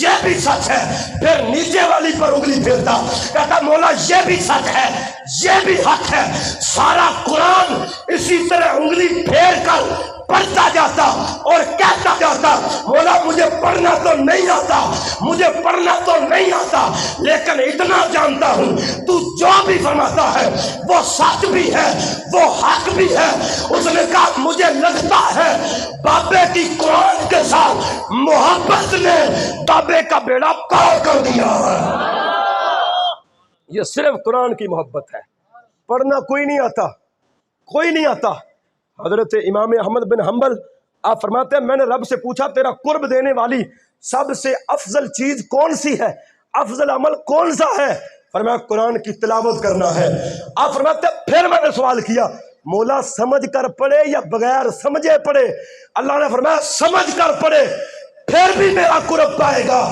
یہ بھی سچ ہے، پھر نیچے والی پر انگلی پھیرتا، کہتا مولا یہ بھی سچ ہے، یہ بھی حق ہے۔ سارا قرآن اسی طرح انگلی پھیر کر پڑھتا جاتا اور کہتا جاتا مولا مجھے پڑھنا تو نہیں آتا، مجھے پڑھنا تو نہیں آتا، لیکن اتنا جانتا ہوں تو جو بھی فرماتا ہے وہ سچ بھی ہے، وہ حق بھی ہے۔ اس نے کہا مجھے لگتا ہے بابے کی قرآن کے ساتھ محبت نے بابے کا بیڑا پار کر دیا ہے۔ یہ صرف قرآن کی محبت ہے، پڑھنا کوئی نہیں آتا، کوئی نہیں آتا۔ حضرت امام احمد بن حنبل آپ فرماتے ہیں میں نے رب سے پوچھا تیرا قرب دینے والی سب سے افضل چیز کون سی ہے، افضل عمل کون سا ہے؟ فرمایا قرآن کی تلاوت کرنا ہے۔ آپ فرماتے ہیں پھر میں نے سوال کیا مولا سمجھ کر پڑھے یا بغیر سمجھے پڑھے؟ اللہ نے فرمایا سمجھ کر پڑھے پھر بھی میرا قرب پائے گا،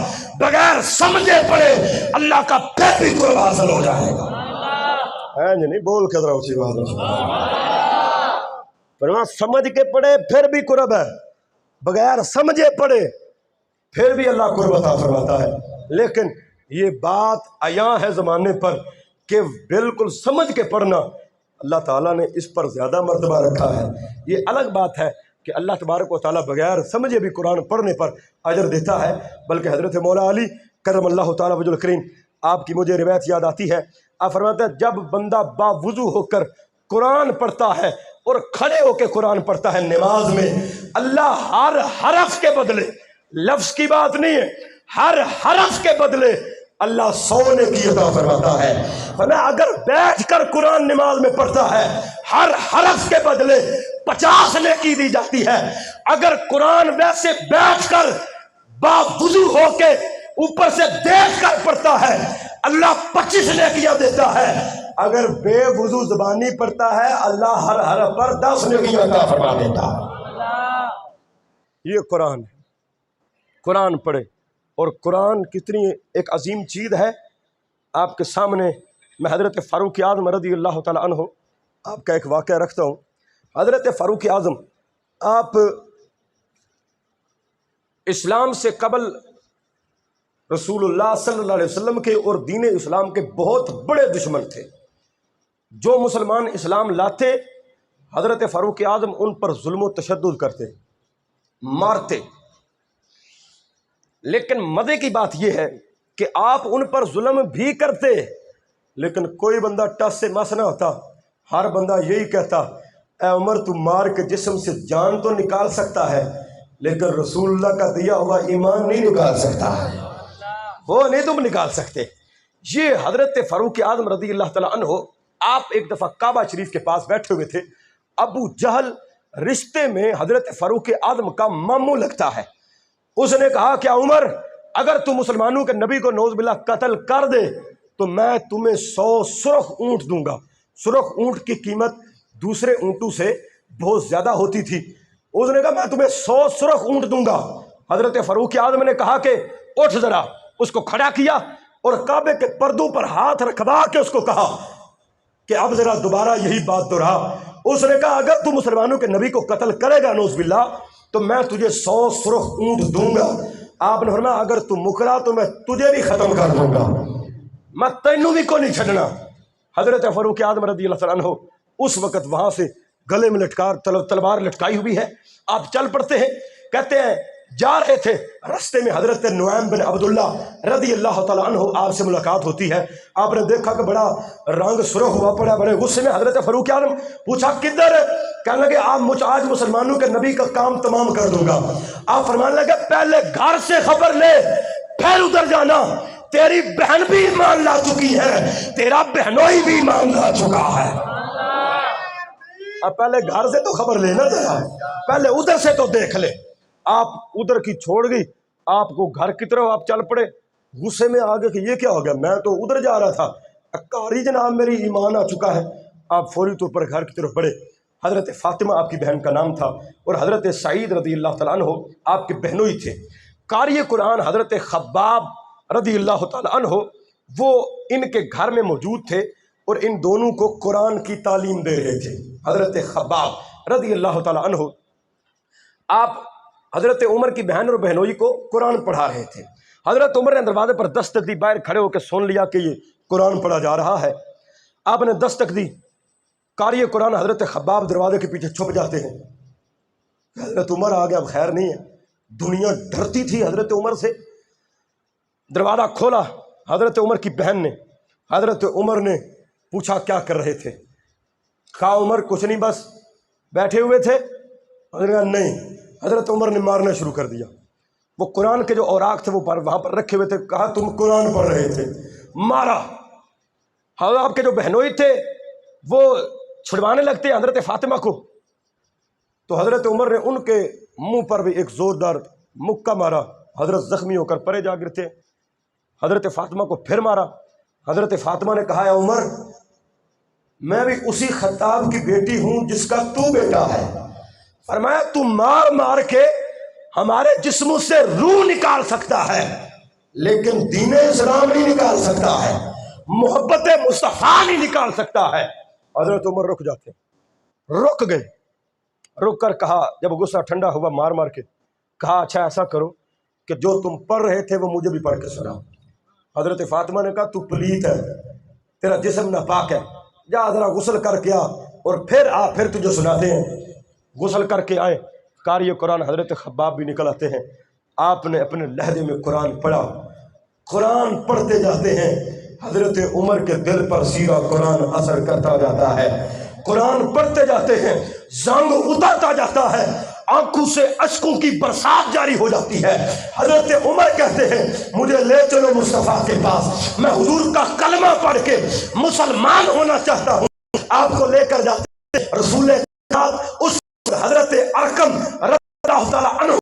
بغیر سمجھے پڑھے اللہ کا پھر بھی قرب حاصل ہو جائے گا۔ نہیں بول کے ذرا اسی بات فرمایا سمجھ کے پڑھے پھر بھی قرب ہے، بغیر سمجھے پڑھے پھر بھی اللہ قرب عطا فرماتا ہے۔ لیکن یہ بات عیاں ہے زمانے پر کہ بالکل سمجھ کے پڑھنا اللہ تعالیٰ نے اس پر زیادہ مرتبہ رکھا ہے۔ یہ الگ بات ہے کہ اللہ تبارک و تعالیٰ بغیر سمجھے بھی قرآن پڑھنے پر اجر دیتا ہے، بلکہ حضرت مولا علی کرم اللہ تعالیٰ وجہ الکریم آپ کی مجھے روایت یاد آتی ہے، آپ فرماتے ہیں جب بندہ باوضو ہو کر قرآن پڑھتا ہے اور کھڑے ہو کے قرآن پڑھتا ہے نماز میں، اللہ ہر حرف کے بدلے، لفظ کی بات نہیں ہے، ہر حرف کے بدلے اللہ 100 نیکی عطا فرماتا ہے۔ ورنہ اگر بیٹھ کر قرآن نماز میں پڑھتا ہے ہر حرف کے بدلے 50 نیکی دی جاتی ہے۔ اگر قرآن ویسے بیٹھ کر باوضو ہو کے اوپر سے دیکھ کر پڑھتا ہے اللہ 25 نیکیاں دیتا ہے۔ اگر بے وضو زبانی پڑھتا ہے اللہ ہر حرف پر 10 نیکیاں عطا فرما دیتا ہے۔ یہ قرآن ہے، قرآن پڑھے۔ اور قرآن کتنی ایک عظیم چیز ہے۔ آپ کے سامنے میں حضرت فاروق اعظم رضی اللہ تعالیٰ عنہ آپ کا ایک واقعہ رکھتا ہوں۔ حضرت فاروق اعظم آپ اسلام سے قبل رسول اللہ صلی اللہ علیہ وسلم کے اور دین اسلام کے بہت بڑے دشمن تھے۔ جو مسلمان اسلام لاتے حضرت فاروق اعظم ان پر ظلم و تشدد کرتے، مارتے۔ لیکن مزے کی بات یہ ہے کہ آپ ان پر ظلم بھی کرتے لیکن کوئی بندہ ٹس سے مس نہ ہوتا، ہر بندہ یہی کہتا اے عمر تو مار کے جسم سے جان تو نکال سکتا ہے لیکن رسول اللہ کا دیا ہوا ایمان نہیں نکال سکتا، وہ نہیں تم نکال سکتے۔ یہ حضرت فاروق اعظم رضی اللہ تعالیٰ عنہ آپ ایک دفعہ کعبہ شریف کے پاس بیٹھے ہوئے تھے۔ ابو جہل رشتے میں حضرت فاروق اعظم کا ماموں لگتا ہے۔ اس نے کہا کہ عمر اگر تم مسلمانوں کے نبی کو نعوذ باللہ قتل کر دے تو میں تمہیں 100 سرخ اونٹ دوں گا۔ سرخ اونٹ کی قیمت دوسرے اونٹوں سے بہت زیادہ ہوتی تھی۔ اس نے کہا میں تمہیں 100 سرخ اونٹ دوں گا۔ حضرت فاروق اعظم نے کہا کہ اٹھ ذرا، اس کو کھڑا کیا اور کعبے کے پردوں پر ہاتھ رکھوا کے اس کو کہا کہ اب ذرا دوبارہ یہی بات دہرا۔ اس نے کہا اگر تو مسلمانوں کے نبی کو قتل کرے گا نعوذ باللہ تو میں تجھے 100 سرخ اونٹ دوں گا۔ آپ نے فرمایا اگر تو مکرا تو میں تجھے بھی ختم کر دوں گا، میں تینوں بھی کو نہیں چھڑنا۔ حضرت فاروق اعظم رضی اللہ تعالیٰ عنہ اس وقت وہاں سے گلے میں تلوار لٹکائی ہوئی ہے، آپ چل پڑتے ہیں۔ کہتے ہیں جا رہے تھے، رستے میں حضرت نعیم بن عبداللہ رضی اللہ تعالیٰ عنہ آپ سے ملاقات ہوتی ہے۔ آپ نے دیکھا کہ بڑا رنگ سرخ ہوا پڑا، بڑے غصے میں حضرت فاروق اعظم پوچھا کدھر؟ کہنے لگے آپ آج مسلمانوں کے نبی کا کام تمام کر دوں گا۔ آپ فرمانے لگے پہلے گھر سے خبر لے پھر ادھر جانا، تیری بہن بھی ایمان لا چکی ہے، تیرا بہنوئی بھی ایمان لا چکا ہے۔ اب پہلے گھر سے تو خبر لینا ذرا، پہلے ادھر سے تو دیکھ لے۔ آپ ادھر کی چھوڑ گئی، آپ کو گھر کی طرف آپ چل پڑے، غصے میں آگے کہ یہ کیا ہو گیا، میں تو ادھر جا رہا تھا، کاری جناب میری ایمان آ چکا ہے۔ آپ فوری طور پر گھر کی طرف بڑھے۔ حضرت فاطمہ آپ کی بہن کا نام تھا اور حضرت سعید رضی اللہ تعالیٰ عنہ آپ کے بہنوئی تھے۔ قاری قرآن حضرت خباب رضی اللہ تعالیٰ عنہ وہ ان کے گھر میں موجود تھے اور ان دونوں کو قرآن کی تعلیم دے رہے تھے۔ حضرت خباب رضی اللہ تعالیٰ عنہ آپ حضرت عمر کی بہن اور بہنوئی کو قرآن پڑھا رہے تھے۔ حضرت عمر نے دروازے پر دستک دی، باہر کھڑے ہو کے سن لیا کہ یہ قرآن پڑھا جا رہا ہے۔ آپ نے دستک دی، قاری قرآن حضرت خباب دروازے کے پیچھے چھپ جاتے ہیں۔ حضرت عمر آ گیا، اب خیر نہیں ہے، دنیا ڈرتی تھی حضرت عمر سے۔ دروازہ کھولا حضرت عمر کی بہن نے، حضرت عمر نے پوچھا کیا کر رہے تھے؟ کہا عمر کچھ نہیں، بس بیٹھے ہوئے تھے۔ حضرت نے کہا نہیں۔ حضرت عمر نے مارنا شروع کر دیا۔ وہ قرآن کے جو اوراق تھے وہ وہاں پر رکھے ہوئے تھے، کہا تم قرآن پڑھ رہے تھے، مارا۔ حضرت آپ کے جو بہنوئی تھے وہ چھڑوانے لگتے حضرت فاطمہ کو، تو حضرت عمر نے ان کے منہ پر بھی ایک زوردار مکہ مارا، حضرت زخمی ہو کر پرے جا گرتے۔ حضرت فاطمہ کو پھر مارا۔ حضرت فاطمہ نے کہا اے عمر میں بھی اسی خطاب کی بیٹی ہوں جس کا تو بیٹا ہے۔ فرمایا تو مار مار کے ہمارے جسموں سے روح نکال سکتا ہے لیکن دین اسلام نہیں نکال سکتا ہے، محبت مصطفیٰ نہیں نکال سکتا ہے۔ حضرت عمر رک جاتے، رک گئے، رک کر کہا جب غصہ ٹھنڈا ہوا مار مار کے، کہا اچھا ایسا کرو کہ جو تم پڑھ رہے تھے وہ مجھے بھی پڑھ کے سناؤ۔ حضرت فاطمہ نے کہا تو پلیت ہے، تیرا جسم ناپاک ہے، جا ذرا غسل کر کے آ اور پھر آ، پھر تجھے سناتے ہیں۔ غسل کر کے آئے، قاری قرآن حضرت خباب بھی نکل آتے ہیں۔ آپ نے اپنے لہجے میں قرآن پڑھا، قرآن پڑھتے جاتے ہیں۔ حضرت عمر کے دل پر سیرا قرآن اثر کرتا جاتا ہے، قرآن پڑھتے جاتے ہیں، زنگ اترتا جاتا ہے، آنکھوں سے اشکوں کی برسات جاری ہو جاتی ہے۔ حضرت عمر کہتے ہیں مجھے لے چلو مصطفیٰ کے پاس، میں حضور کا کلمہ پڑھ کے مسلمان ہونا چاہتا ہوں۔ آپ کو لے کر جاتے ہیں رسول اس حضرت ارقم رضی اللہ تعالیٰ عنہ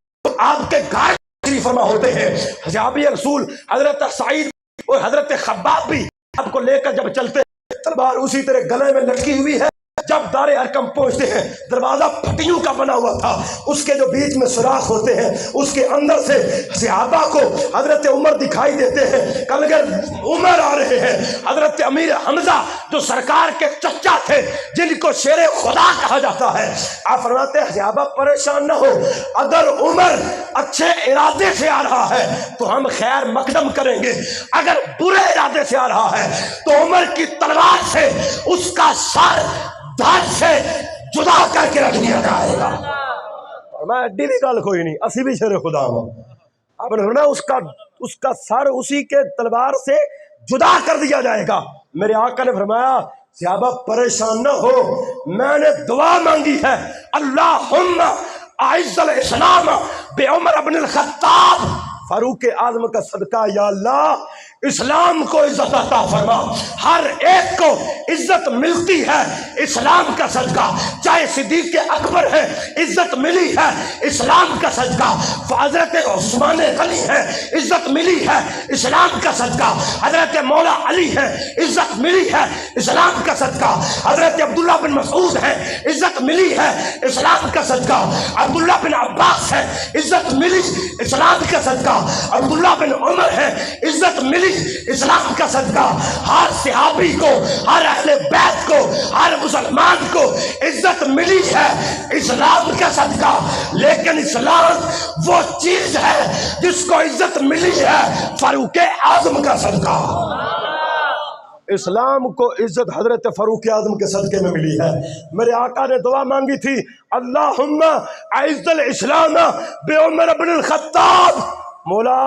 آپ کے گھر شریف فرما ہوتے ہیں۔ صحابی رسول حضرت سعید اور حضرت خباب بھی آپ کو لے کر جب چلتے ہیں، تلوار اسی طرح گلے میں لٹکی ہوئی ہے۔ جب دار ارقم پہنچتے ہیں، دروازہ پھٹیوں کا بنا ہوا تھا، اس کے جو بیچ میں سوراخ ہوتے ہیں اس کے اندر سے صحابہ کو حضرت عمر دکھائی دیتے ہیں۔ کلگر عمر آ رہے ہیں۔ حضرت امیر حمزہ جو سرکار کے چچا تھے جن کو شیر خدا کہا جاتا ہے، آپ فرماتے ہیں صحابہ پریشان نہ ہو، اگر عمر اچھے ارادے سے آ رہا ہے تو ہم خیر مقدم کریں گے، اگر برے ارادے سے آ رہا ہے تو عمر کی تلوار سے اس کا سر دھڑ سے جدا کر کے رکھ دیا جائے گا۔ اور میں ایڈی بھی گل کوئی نہیں، اسی بھی شیر خدا ہوں۔ آپ نے فرمایا اس کا سر اسی کے تلوار سے جدا کر دیا جائے گا۔ میرے آقا نے فرمایا صحابہ پریشان نہ ہو، میں نے دعا مانگی ہے، اللہم اعز الاسلام بعمر بن الخطاب، فاروق اعظم کا صدقہ، یا اللہ اسلام کو عزت عطا فرما، ہر ایک کو عزت ملتی ہے اسلام کا صدقہ، چاہے صدیق اکبر ہے عزت ملی ہے اسلام کا صدقہ، حضرت عثمان غنی ہے عزت ملی ہے اسلام کا صدقہ، حضرت مولا علی ہے عزت ملی ہے اسلام کا صدقہ، حضرت عبداللہ بن مسعود ہے عزت ملی ہے اسلام کا صدقہ، عبداللہ بن عباس ہے عزت ملی اسلام کا صدقہ، عبداللہ بن عمر ہے عزت ملی اسلام کا صدقہ، ہر صحابی کو، ہر اہل بیت کو، ہر مسلمان کو عزت ملی ہے اسلام کا صدقہ۔ لیکن اسلام وہ چیز ہے جس کو عزت ملی ہے فاروق اعظم کا صدقہ۔ اسلام کو عزت حضرت فاروق اعظم کے صدقے میں ملی ہے۔ میرے آقا نے دعا مانگی تھی، اللہم اعز الاسلام بعمر بن الخطاب، مولا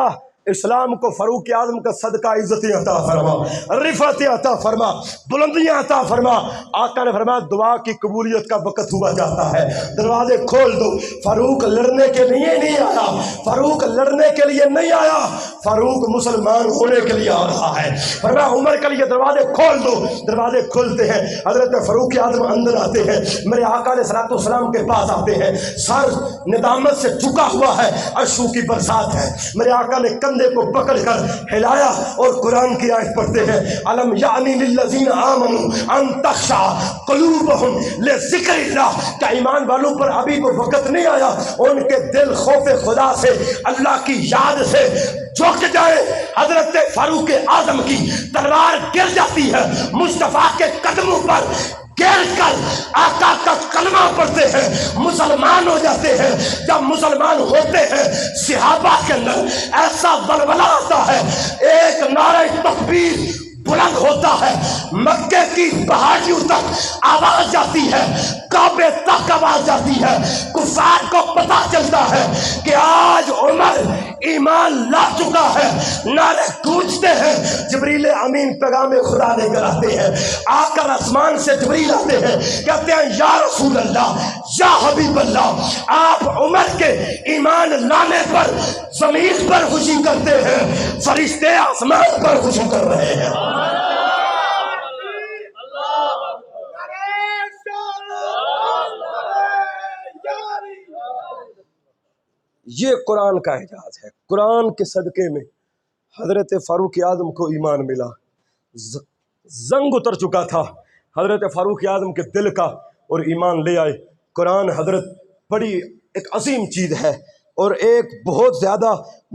اسلام کو فاروق اعظم کا صدقہ عزت عطا فرما، رفعت عطا فرما، بلندیاں عطا فرما۔ آقا نے فرمایا دعا کی قبولیت کا وقت ہوا جاتا ہے، دروازے کھول دو۔ فاروق لڑنے کے لیے نہیں آیا، فاروق لڑنے کے لیے نہیں آیا، فاروق مسلمان ہونے کے لیے آ رہا ہے۔ فرمایا عمر کے لیے دروازے کھول دو، دروازے کھولتے ہیں، حضرت فاروق اعظم اندر آتے ہیں، میرے آقا علیہ الصلوۃ والسلام کے پاس آتے ہیں، سر ندامت سے جھکا ہوا ہے، اشو کی برسات ہے۔ میرے آقا نے کندھے کو پکڑ کر ہلایا اور قرآن کی آیت پڑھتے ہیں، الم یعنی للذین آمنوا ان تخشع قلوبہم لذکر اللہ، کہ ایمان والوں پر ابھی وہ وقت نہیں آیا ان کے دل خوف خدا سے، اللہ کی یاد سے جھک جائے۔ حضرت فاروق اعظم کی تلوار گر جاتی ہے، مصطفیٰ کے قدموں پر گر کر آقا کا کلمہ پڑھتے ہیں، مسلمان ہو جاتے ہیں۔ جب مسلمان ہوتے ہیں صحابہ کے اندر ایسا ولولہ آتا ہے، ایک نعرہ تکبیر بلند ہوتا ہے، مکے کی پہاڑیوں تک آواز جاتی ہے، کعبے تک آواز جاتی ہے، کفار کو پتا چلتا ہے کہ آج عمر ایمان لا چکا ہے، نعرے گونجتے ہیں۔ جبریل امین پیغام خدا لے کر آتے ہیں، آ کر آسمان سے جبریل آتے ہیں، کہتے ہیں یا رسول اللہ، یا حبیب اللہ، آپ عمر کے ایمان لانے پر زمین پر خوشی کرتے ہیں، فرشتے آسمان پر خوشی کر رہے ہیں۔ یہ قرآن کا اعجاز ہے۔ قرآن کے صدقے میں حضرت فاروق اعظم کو ایمان ملا، زنگ اتر چکا تھا حضرت فاروق اعظم کے دل کا، اور ایمان لے آئے۔ قرآن حضرت بڑی ایک عظیم چیز ہے اور ایک بہت زیادہ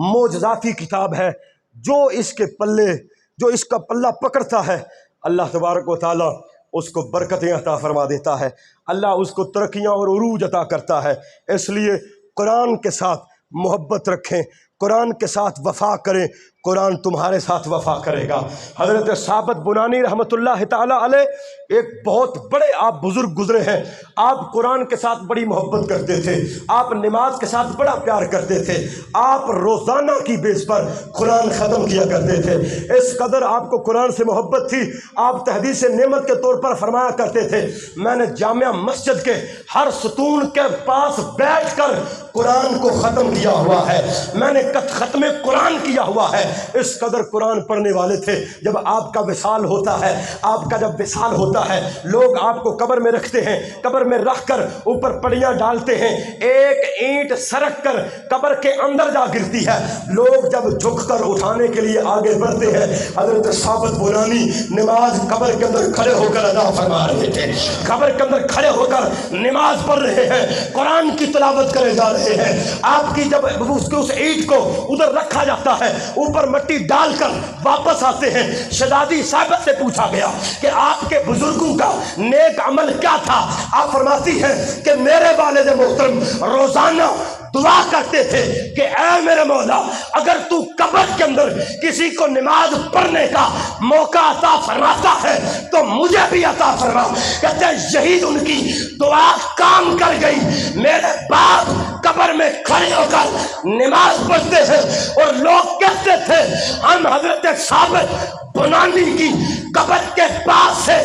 معجزاتی کتاب ہے، جو اس کے پلے، جو اس کا پلہ پکڑتا ہے اللہ تبارک و تعالیٰ اس کو برکتیں عطا فرما دیتا ہے، اللہ اس کو ترقیاں اور عروج عطا کرتا ہے۔ اس لیے قرآن کے ساتھ محبت رکھیں، قرآن کے ساتھ وفا کریں، قرآن تمہارے ساتھ وفا کرے گا۔ حضرت ثابت بنانی رحمۃ اللہ تعالیٰ علیہ ایک بہت بڑے آپ بزرگ گزرے ہیں، آپ قرآن کے ساتھ بڑی محبت کرتے تھے، آپ نماز کے ساتھ بڑا پیار کرتے تھے، آپ روزانہ کی بیس پر قرآن ختم کیا کرتے تھے، اس قدر آپ کو قرآن سے محبت تھی، آپ تحدیث نعمت کے طور پر فرمایا کرتے تھے، میں نے جامع مسجد کے ہر ستون کے پاس بیٹھ کر قرآن کو ختم کیا ہوا ہے، میں نے ختم قرآن کیا ہوا ہے۔ اس قدر قرآن پڑھنے والے تھے۔ جب آپ کا وصال ہوتا ہے، آپ کا جب وصال ہوتا ہے، لوگ آپ کو قبر میں رکھتے ہیں، قبر میں رکھ کر اوپر پڑیاں ڈالتے ہیں، ایک اینٹ سرک کر قبر کے اندر جا گرتی ہے، لوگ جب جھک کر اٹھانے کے لیے آگے بڑھتے ہیں، حضرت ثابت بنانی نماز قبر کے اندر کھڑے ہو کر ادا فرما رہے تھے، قبر کے اندر کھڑے ہو کر نماز پڑھ رہے ہیں، قرآن کی تلاوت کرے جا رہے ہیں۔ آپ کی جب اس اینٹ کو ادھر رکھا جاتا ہے، اوپر مٹی ڈال کر واپس آتے ہیں، شہزادی صاحبہ سے پوچھا گیا کہ آپ کے بزرگوں کا نیک عمل کیا تھا؟ آپ فرماتی ہیں کہ میرے والد محترم روزانہ دعا کرتے تھے کہ اے میرے مولا، اگر تو قبر کے اندر کسی کو نماز پڑھنے کا موقع عطا فرماتا ہے تو مجھے بھی عطا فرما۔ کہتے ہیں یہی ان کی دعا کام کر گئی۔ میرے باپ قبر میں کھڑے ہو کر نماز پڑھتے ہیں اور لوگ کہتے تھے ہم حضرت ثابت بنانی کی قبر کے پاس سے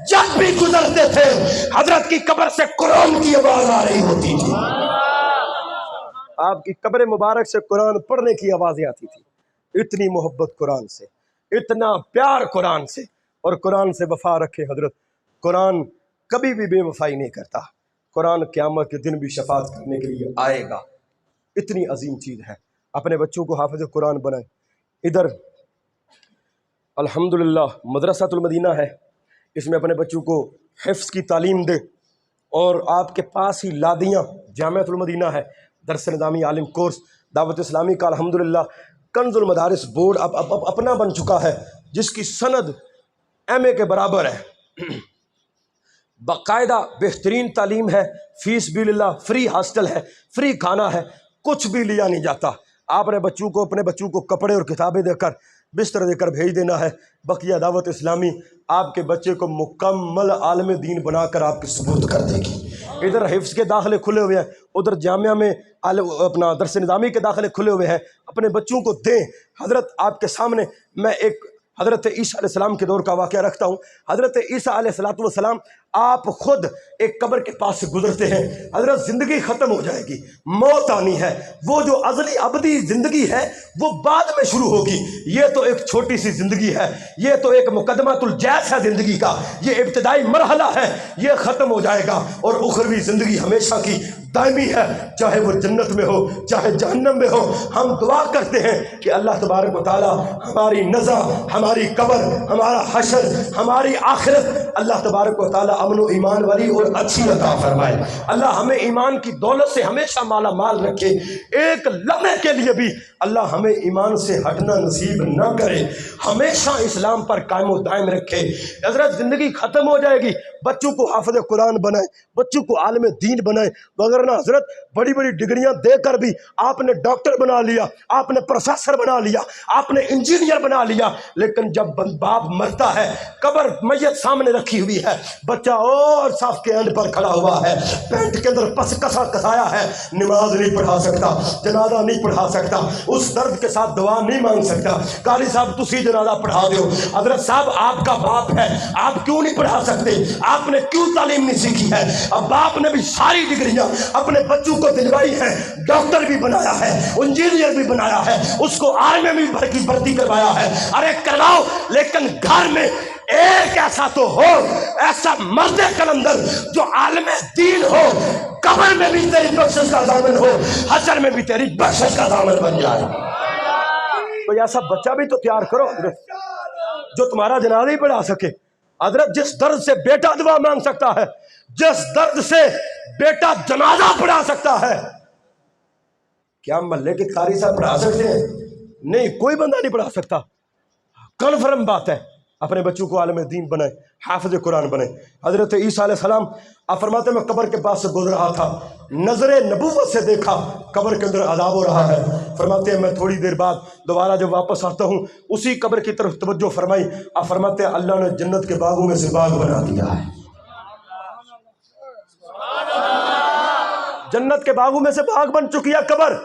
جب بھی گزرتے تھے حضرت کی قبر سے قرآن کی آواز آ رہی ہوتی تھی، آپ کی قبر مبارک سے قرآن پڑھنے کی آوازیں آتی تھی، اتنی محبت قرآن سے۔ اتنا پیار قرآن سے اور قرآن سے وفا رکھے حضرت. قرآن کبھی بھی بے وفائی نہیں کرتا. قرآن قیامت کے دن بھی شفاعت کرنے کے لیے آئے گا. اتنی عظیم چیز ہے. اپنے بچوں کو حافظ قرآن بنائیں. ادھر الحمدللہ مدرسۃ المدینہ ہے، اس میں اپنے بچوں کو حفظ کی تعلیم دیں. اور آپ کے پاس ہی لادیاں جامعۃ المدینہ ہے، درس نظامی عالم کورس دعوت اسلامی کا الحمدللہ کنز المدارس بورڈ اب اپنا بن چکا ہے، جس کی سند ایم اے کے برابر ہے. باقاعدہ بہترین تعلیم ہے، فیس بھی للہ، فری ہاسٹل ہے، فری کھانا ہے، کچھ بھی لیا نہیں جاتا. آپ نے اپنے بچوں کو کپڑے اور کتابیں دے کر بستر دے کر بھیج دینا ہے. بقیہ دعوت اسلامی آپ کے بچے کو مکمل عالم دین بنا کر آپ کی سپرد کر دے گی. ادھر حفظ کے داخلے کھلے ہوئے ہیں، ادھر جامعہ میں اپنا درس نظامی کے داخلے کھلے ہوئے ہیں. اپنے بچوں کو دیں. حضرت آپ کے سامنے میں ایک حضرت عیسیٰ علیہ السلام کے دور کا واقعہ رکھتا ہوں. حضرت عیسیٰ علیہ السلام آپ خود ایک قبر کے پاس سے گزرتے ہیں. حضرت زندگی ختم ہو جائے گی، موت آنی ہے. وہ جو ازلی ابدی زندگی ہے وہ بعد میں شروع ہوگی. یہ تو ایک چھوٹی سی زندگی ہے، یہ تو ایک مقدمۃ الجیش ہے زندگی کا، یہ ابتدائی مرحلہ ہے، یہ ختم ہو جائے گا. اور اخروی زندگی ہمیشہ کی دائمی ہے، چاہے وہ جنت میں ہو چاہے جہنم میں ہو. ہم دعا کرتے ہیں کہ اللہ تبارک و تعالی ہماری نزا، ہماری قبر، ہمارا حشر، ہماری آخرت اللہ تبارک و تعالی امن و ایمان والی اور اچھی عطا فرمائے. اللہ ہمیں ایمان کی دولت سے ہمیشہ مالا مال رکھے. ایک لمحے کے لیے بھی اللہ ہمیں ایمان سے ہٹنا نصیب نہ کرے، ہمیشہ اسلام پر قائم و دائم رکھے. حضرت زندگی ختم ہو جائے گی، بچوں کو حافظ قرآن بنائیں، بچوں کو عالم دین بنائیں. وغیرہ حضرت بڑی بڑی ڈگریاں دے کر بھی آپ نے ڈاکٹر بنا لیا، آپ نے پروفیسر بنا لیا، آپ نے انجینئر بنا لیا، لیکن جب باپ مرتا ہے، قبر میت سامنے رکھی ہوئی ہے، بچہ اور صف کے اینڈ پر کھڑا ہوا ہے، پینٹ کے اندر پس کسا کسایا ہے، نماز نہیں پڑھا سکتا، جنازہ نہیں پڑھا سکتا، اس درد کے ساتھ دعا نہیں مانگ سکتا. قاری صاحب تسی جنازہ پڑھا دیو. حضرت صاحب آپ کا باپ ہے، آپ کیوں نہیں پڑھا سکتے؟ آپ نے کیوں تعلیم نہیں سیکھی ہے؟ اب باپ نے بھی ساری ڈگریاں اپنے بچوں کو دلوائی ہیں، ڈاکٹر بھی بنایا ہے، انجینئر بھی بنایا ہے، اس کو آرمی میں بھی بھرتی کروایا ہے. ارے کرواؤ، لیکن گھر میں ایک ایسا تو ہو، ایسا مرد کلندر جو عالم دین ہو، قبر میں بھی تیری بخشش کا ضامن ہو، حشر میں بھی تیری بخشش کا ضامن بن جائے. تو ایسا بچہ بھی تو تیار کرو حضرت، جو تمہارا جنازہ ہی پڑھا سکے. حضرت جس درد سے بیٹا دعا مانگ سکتا ہے، جس درد سے بیٹا جنازہ پڑھا سکتا ہے، کیا محلے کے قاری صاحب پڑھا سکتے ہیں؟ نہیں، کوئی بندہ نہیں پڑھا سکتا. کنفرم بات ہے. اپنے بچوں کو عالم دین بنائیں، حافظ قرآن بنائیں. حضرت عیسیٰ علیہ السلام آپ فرماتے میں قبر کے پاس سے گزر رہا تھا، نظر نبوت سے دیکھا قبر کے اندر عذاب ہو رہا ہے. فرماتے ہیں میں تھوڑی دیر بعد دوبارہ جب واپس آتا ہوں اسی قبر کی طرف توجہ فرمائی. آپ فرماتے ہیں اللہ نے جنت کے باغوں میں سے باغ بنا دیا ہے. جنت کے باغوں میں سے باغ بن چکی ہے قبر.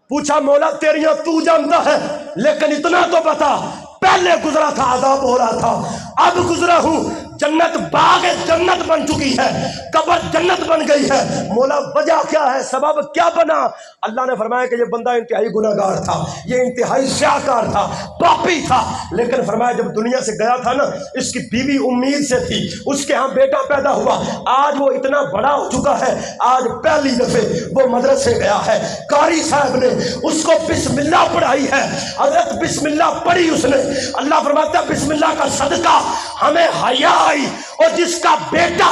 پوچھا مولا تیریاں تو جانتا ہے، لیکن اتنا تو بتا، پہلے گزرا تھا عذاب ہو رہا تھا، اب گزرا ہوں جنت باغ جنت بن چکی ہے، قبر جنت بن گئی ہے. مولا وجہ کیا ہے، سبب کیا بنا؟ اللہ نے فرمایا کہ یہ بندہ انتہائی گناہگار تھا، یہ انتہائی سیاہکار تھا، پاپی تھا، لیکن فرمایا جب دنیا سے گیا تھا نا، اس کی بیوی امید سے تھی، اس کے ہاں بیٹا پیدا ہوا، آج وہ اتنا بڑا ہو چکا ہے، آج پہلی دفعہ وہ مدرسے گیا ہے، قاری صاحب نے اس کو بسم اللہ پڑھائی ہے. حضرت بسم اللہ پڑھی اس نے. اللہ فرماتا ہے بسم اللہ کا صدقہ ہمیں حیا آئی، اور جس کا بیٹا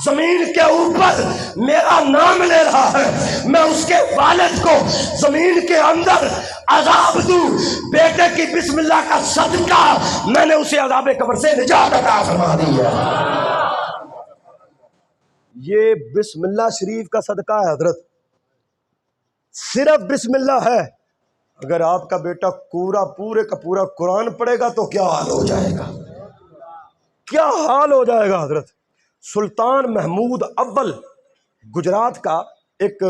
زمین کے اوپر میرا نام لے رہا ہے، میں اس کے والد کو زمین کے اندر عذاب دوں، بیٹے کی بسم اللہ کا صدقہ میں نے اسے عذاب قبر سے نجات عطا فرما دی ہے. یہ بسم اللہ شریف کا صدقہ ہے حضرت، صرف بسم اللہ ہے. اگر آپ کا بیٹا پورے کا پورا قرآن پڑھے گا تو کیا حال ہو جائے گا، کیا حال ہو جائے گا حضرت. سلطان محمود اول گجرات کا ایک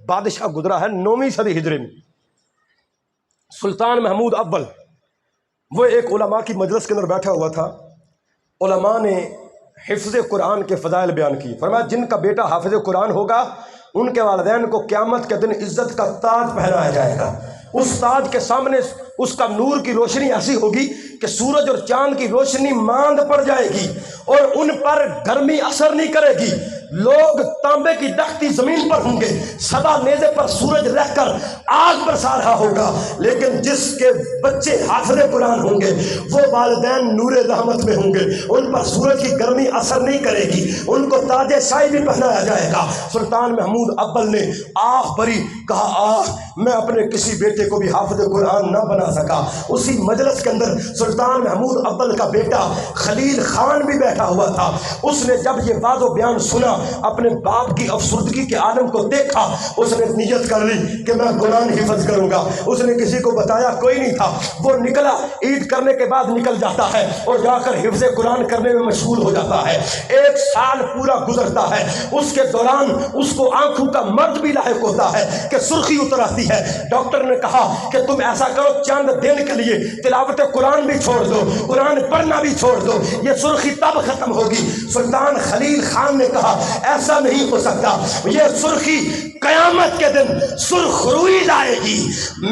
بادشاہ گزرا ہے 9ویں صدی ہجری میں. سلطان محمود اول وہ ایک علماء کی مجلس کے اندر بیٹھا ہوا تھا. علماء نے حفظ قرآن کے فضائل بیان کی. فرمایا جن کا بیٹا حافظ قرآن ہوگا ان کے والدین کو قیامت کے دن عزت کا تاج پہنایا جائے گا. اس تاج کے سامنے اس کا نور کی روشنی ایسی ہوگی کہ سورج اور چاند کی روشنی ماند پڑ جائے گی اور ان پر گرمی اثر نہیں کرے گی. لوگ تانبے کی دھکتی زمین پر ہوں گے، سدا نیزے پر سورج رہ کر آگ برسا رہا ہوگا، لیکن جس کے بچے حافظ قرآن ہوں گے وہ والدین نور رحمت میں ہوں گے، ان پر سورج کی گرمی اثر نہیں کرے گی، ان کو تاج شاہی بھی پہنایا جائے گا. سلطان محمود اول نے آہ بھری کہا، آہ میں اپنے کسی بیٹے کو بھی حافظ قرآن نہ بنا سکا. اسی مجلس کے اندر سلطان محمود اول کا بیٹا خلیل خان بھی بیٹھا ہوا تھا. اس نے جب یہ بات و بیان سنا، اپنے باپ کی افسردگی کے عالم کو دیکھا، اس نے نیت کر لی کہ میں قرآن حفظ کروں گا. اس نے کسی کو بتایا کوئی نہیں تھا. وہ نکلا، عید کرنے کے بعد نکل جاتا ہے اور جا کر حفظ قرآن کرنے میں مشغول ہو جاتا ہے. 1 سال پورا گزرتا ہے. اس کے دوران اس کو آنکھوں کا مرض بھی لاحق ہوتا ہے کہ سرخی اتر آتی ہے. ڈاکٹر نے کہا کہ تم ایسا کرو، چند دن کے لیے تلاوت قرآن بھی چھوڑ دو، قرآن پڑھنا بھی چھوڑ دو، یہ سرخی تب ختم ہوگی. سلطان خلیل خان نے کہا ایسا نہیں ہو سکتا، یہ سرخی قیامت کے دن سرخ روئی لائے گی،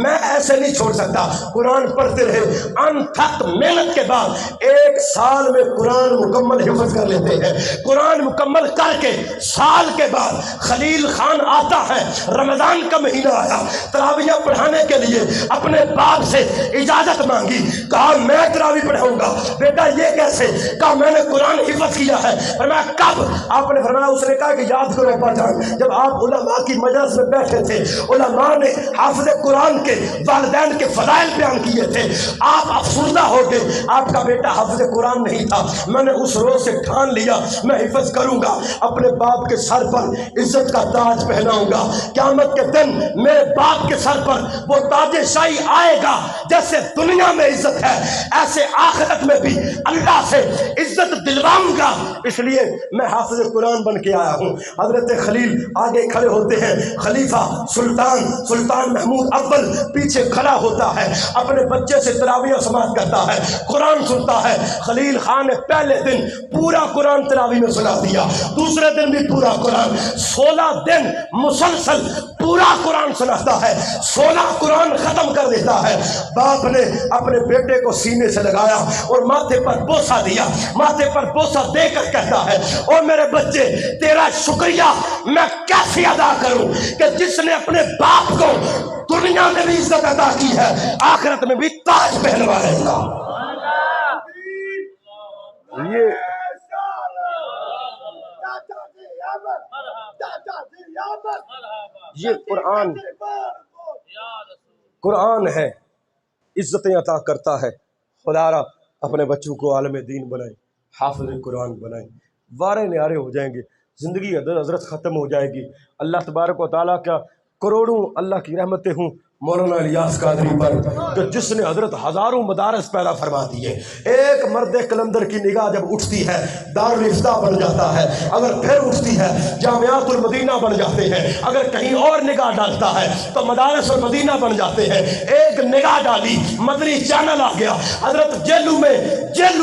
میں ایسے نہیں چھوڑ سکتا. قرآن پڑھتے رہے. انتھک محنت کے بعد 1 سال میں قرآن مکمل حفظ کر لیتے ہیں. قرآن مکمل کر کے سال کے بعد خلیل خان آتا ہے. رمضان کا مہینہ آیا، تراویح پڑھانے کے لیے اپنے باپ سے اجازت مانگی. کہا میں تراویح پڑھاؤں گا. بیٹا یہ کیسے؟ کہا میں نے قرآن حفظ کیا ہے. فرمایا کب؟ آپ نے فرمایا، اس نے کہا کہ یاد کرو ابا جان، جب آپ علماء کی مجلس میں بیٹھے تھے، علماء نے حافظ قرآن کے والدین کے فضائل بیان کیے تھے، آپ افسردہ ہو گئے. آپ کا بیٹا حافظ قرآن نہیں تھا. میں نے اس روز سے ٹھان لیا میں حفظ کروں گا، اپنے باپ کے سر پر عزت کا تاج پہناؤں گا. قیامت کے دن میرے باپ کے سر پر وہ تاج شاہی آئے گا. جیسے دنیا میں عزت ہے ایسے آخرت میں بھی اللہ سے عزت دلواؤں گا. اس لیے میں حافظ قرآن بن کے آیا ہوں. حضرت خلیل آگے کھڑے ہوتے ہیں. خلیفہ سلطان محمود اول پیچھے کھڑا ہوتا ہے، اپنے بچے سے تراویح سماعت کرتا ہے، قرآن سنتا ہے. خلیل خان نے پہلے دن پورا قرآن تراویح میں سنا دیا، دوسرے دن بھی پورا قرآن، 16 دن مسلسل پورا قرآن سناتا ہے، 16 قرآن ختم کر دیتا ہے. باپ نے اپنے بیٹے کو سینے سے لگایا اور ماتھے پر بوسہ دیا. ماتھے پر بوسہ دے کر کہتا ہے، اور میرے بچے تیرا شکریہ میں کیسے ادا کروں کہ جس نے اپنے باپ کو دنیا میں بھی عزت عطا کی ہے آخرت میں بھی تاج پہنوائے گا. یہ قرآن ہے، عزتیں عطا کرتا ہے. خدا را اپنے بچوں کو عالم دین بنائے، حافظ قرآن بنائے، وارے نیارے ہو جائیں گے، زندگی حضرت ختم ہو جائے گی. اللہ تبارک و تعالیٰ کا کروڑوں اللہ کی رحمتیں ہوں مولانا الیاس قادری پر، کہ جس نے حضرت ہزاروں مدارس پیدا فرما دیے. ایک مرد قلندر کی نگاہ جب اٹھتی ہے دارالافتاء بن جاتا ہے، اگر پھر اٹھتی ہے جامعات المدینہ بن جاتے ہیں، اگر کہیں اور نگاہ ڈالتا ہے تو مدارس المدینہ بن جاتے ہیں. ایک نگاہ ڈالی مدنی چینل آ گیا. حضرت جیلو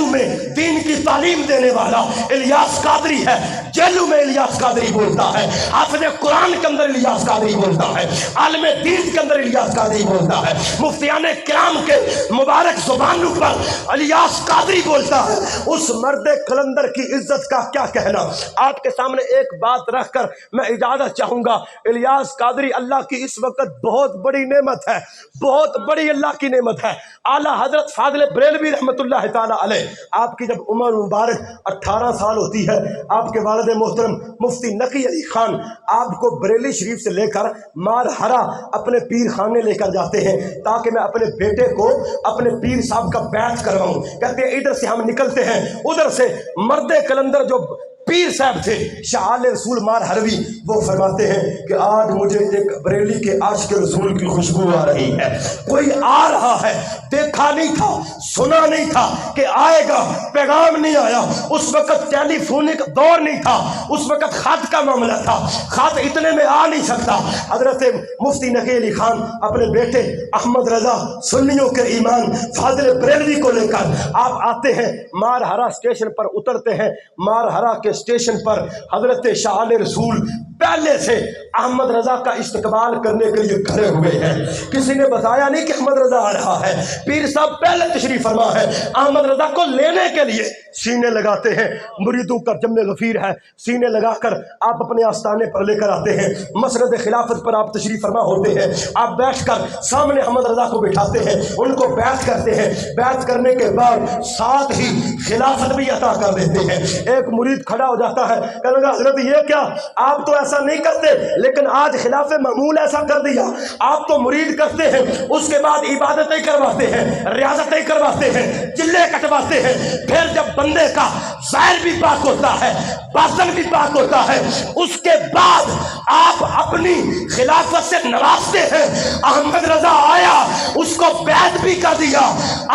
میں دین کی تعلیم دینے والا الیاس قادری ہے. جیلو میں الیاس قادری بولتا ہے، حافظ قرآن کے اندر الیاس قادری بولتا ہے، عالم دین کے اندر الیاس قادری بولتا ہے، مفتیان کرام کے مبارک زبانوں پر الیاس قادری بولتا ہے. اس مرد قلندر کی عزت کا کیا کہنا. آپ کے سامنے ایک بات رکھ کر میں اجازت چاہوں گا. الیاس قادری اللہ کی اس وقت بہت بڑی نعمت ہے، بہت بڑی اللہ کی نعمت ہے. اعلیٰ حضرت فاضل بریلوی رحمۃ اللہ تعالیٰ علیہ، آپ کی جب عمر مبارک 18 سال ہوتی ہے، آپ کے والد محترم مفتی نقی علی خان آپ کو بریلی شریف سے لے کر مارہرا اپنے پیر خانے لے کر جاتے ہیں تاکہ میں اپنے بیٹے کو اپنے پیر صاحب کا بیعت کرواؤں. کہتے ہیں ادھر سے ہم نکلتے ہیں، ادھر سے مرد قلندر جو پیر صاحب تھے شاہ رسول مار حروی، وہ فرماتے ہیں کہ آج مجھے ایک بریلی کے عاشق رسول کی خوشبو آ رہی ہے. کوئی آ رہا ہے، دیکھا نہیں تھا، سنا نہیں تھا کہ آئے گا، پیغام نہیں آیا. اس وقت ٹیلی فونک دور نہیں تھا، اس وقت خط کا معاملہ تھا، خط اتنے میں آ نہیں سکتا. حضرت مفتی نقی علی خان اپنے بیٹے احمد رضا سنیوں کے ایمان فاضل بریلوی کو لے کر آپ آتے ہیں. مارہرا اسٹیشن پر اترتے ہیں. مارہرا کے اسٹیشن پر حضرت شاہ رسول پہلے سے احمد رضا کا استقبال کرنے کے لیے کھڑے ہوئے ہیں. کسی نے بتایا نہیں کہ احمد رضا آ رہا ہے. پیر صاحب پہلے تشریف فرما ہے. احمد رضا کو لینے کے لیے سینے لگاتے ہیں. مریدوں کا جم غفیر ہے. سینے لگا کر آپ اپنے آستانے پر لے کر آتے ہیں. مسرد خلافت پر آپ تشریف فرما ہوتے ہیں. آپ بیٹھ کر سامنے احمد رضا کو بٹھاتے ہیں, ان کو بیعت کرتے ہیں. بیعت کرنے کے بعد ساتھ ہی خلافت بھی عطا کر دیتے ہیں. ایک مرید کھڑا ہو جاتا ہے, کہنے لگا حضرت یہ کیا, آپ تو ایسا نہیں کرتے, لیکن آج خلاف معمول ایسا کر دیا. آپ تو مرید کرتے ہیں, اس کے بعد عبادتیں کرواتے ہیں, ریاضتیں کرواتے ہیں, چلے کٹواتے ہیں. پھر جب بندے کا ظاہر بھی پاک ہوتا ہے, باطن بھی پاک ہوتا ہے, اس کے بعد آپ اپنی خلافت سے نوازتے ہیں. احمد رضا آیا, اس کو بیعت بھی کر دیا,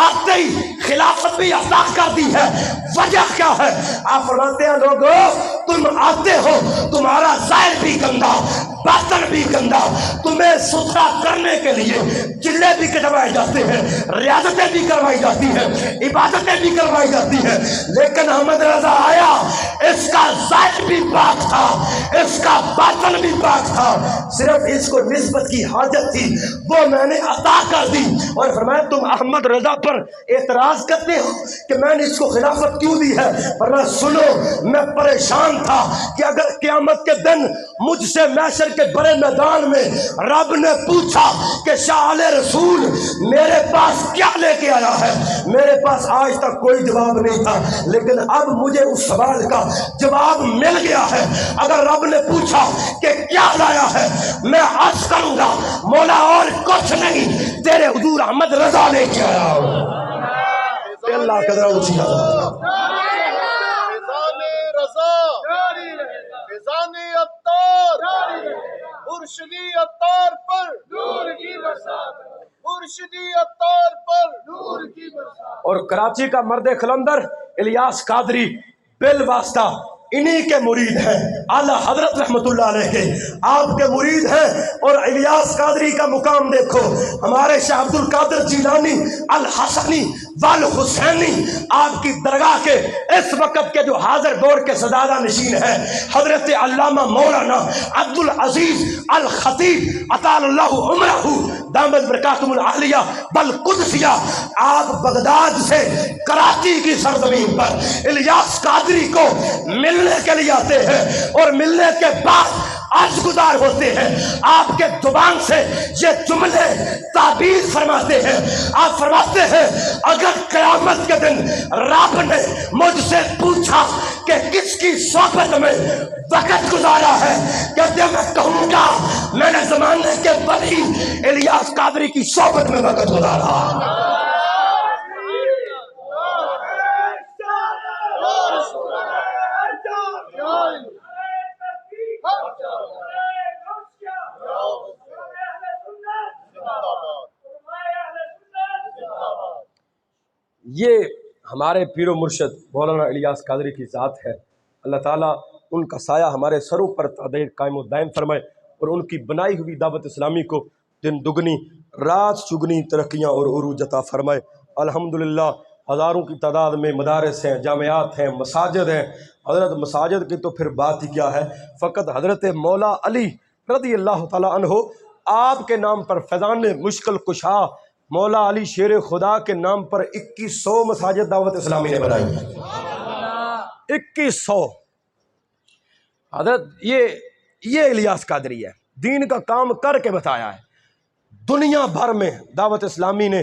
آتے ہی خلافت بھی عطا کر دی ہے. وجہ کیا ہے؟ آپ فرماتے ہیں لوگوں تم آتے ہو, تمہارا ظاہر بھی گندا, باطن بھی گندا, تمہیں ستھرا کرنے کے لیے چلے بھی کٹوائے جاتے ہیں, ریاضتیں بھی کروائی جاتی ہیں, عبادتیں بھی کروائی جاتی ہیں. لیکن احمد رضا آیا, اس کا ظاہر بھی پاک تھا, اس کا باطن بھی پاک تھا, صرف اس کو نسبت کی حاجت تھی, وہ میں نے عطا کر دی. اور فرمایا تم احمد رضا پر اعتراض کرتے ہو کہ میں نے اس کو خلافت کیوں دی ہے. فرمایا سنو, میں پریشان تھا کہ اگر قیامت کے دن مجھ سے محشر کے بڑے میدان میں رب نے پوچھا کہ شاہ رسول میرے پاس کیا لے کے آیا ہے, میرے پاس آج تک کوئی جواب نہیں تھا, لیکن اب مجھے اس سوال کا جواب مل گیا ہے. اگر رب نے پوچھا کہ کیا لایا ہے, میں عرض کروں گا مولا اور کچھ نہیں, تیرے حضور احمد رضا لے کے آیا ہوں. اللہ قدر اونچی مرشدی عطار پر نور کی برسات, مرشدی عطار پر نور کی برسات. اور کراچی کا مرد خلندر الیاس قادری بالواسطہ انہی کے مرید ہیں, اعلیٰ حضرت رحمت اللہ علیہ کے آپ کے مرید ہیں. اور الیاس قادری کا مقام دیکھو, ہمارے شاہ عبد القادر جیلانی الحسنی والحسینی آپ کی درگاہ کے اس وقت کے جو حاضر دور کے سدادہ نشین ہیں حضرت علامہ مولانا عبد العزیز الخطیب اطال اللہ عمرہ دامت برکاتم العالیہ بالقدسیہ, آپ بغداد سے کراچی کی سرزمین پر الیاس قادری کو ملنے کے لیے آتے ہیں, اور ملنے کے بعد عرض گزار ہوتے ہیں. آپ کے زبان سے یہ جملے تعبیر فرماتے ہیں. آپ فرماتے ہیں اگر قیامت کے دن رب نے مجھ سے پوچھا کہ کس کی صحبت میں وقت گزارا ہے, کہتے ہیں میں کہوں گا میں نے زمانے کے ولی الیاس قادری کی صحبت میں وقت گزارا. یہ ہمارے پیر و مرشد مولانا الیاس قادری کی ذات ہے. اللہ تعالیٰ ان کا سایہ ہمارے سروں پر قائم و دائم فرمائے, اور ان کی بنائی ہوئی دعوت اسلامی کو دن دگنی رات چگنی ترقیاں اور عروج عطا فرمائے. الحمدللہ ہزاروں کی تعداد میں مدارس ہیں, جامعات ہیں, مساجد ہیں. حضرت مساجد کی تو پھر بات ہی کیا ہے, فقط حضرت مولا علی رضی اللہ تعالیٰ عنہ آپ کے نام پر فیضان مشکل کشا مولا علی شیر خدا کے نام پر 2100 مساجد دعوت اسلامی نے بنائی. 2100. حضرت یہ الیاس قادری ہے, دین کا کام کر کے بتایا ہے. دنیا بھر میں دعوت اسلامی نے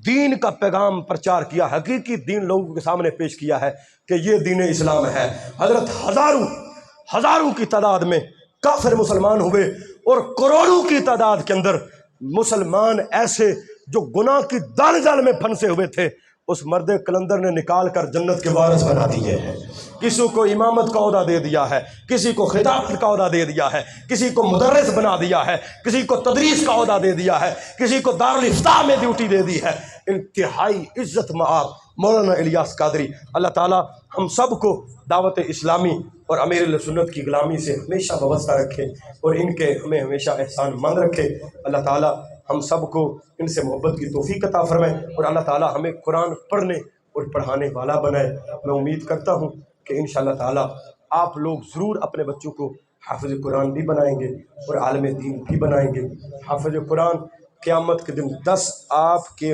دین کا پیغام پرچار کیا, حقیقی دین لوگوں کے سامنے پیش کیا ہے کہ یہ دین اسلام ہے. حضرت ہزاروں کی تعداد میں کافر مسلمان ہوئے, اور کروڑوں کی تعداد کے اندر مسلمان ایسے جو گناہ کی دال جال میں پھنسے ہوئے تھے, اس مرد کلندر نے نکال کر جنت کے وارث بنا دیے ہیں. کسی کو امامت کا عہدہ دے دیا ہے, کسی کو خطابت کا عہدہ دے دیا ہے, کسی کو مدرس بنا دیا ہے, کسی کو تدریس کا عہدہ دے دیا ہے, کسی کو دارالافتاء میں ڈیوٹی دے دی ہے. انتہائی عزت مآب مولانا الیاس قادری. اللہ تعالی ہم سب کو دعوت اسلامی اور امیر اہل سنت کی غلامی سے ہمیشہ وابستہ رکھے, اور ان کے ہمیں ہمیشہ احسان مند رکھے. اللہ تعالی ہم سب کو ان سے محبت کی توفیق عطا فرمائے, اور اللہ تعالی ہمیں قرآن پڑھنے اور پڑھانے والا بنائے. میں امید کرتا ہوں کہ انشاءاللہ تعالی آپ لوگ ضرور اپنے بچوں کو حافظ قرآن بھی بنائیں گے اور عالم دین بھی بنائیں گے۔ حافظ قرآن قیامت کے دن 10 آپ کے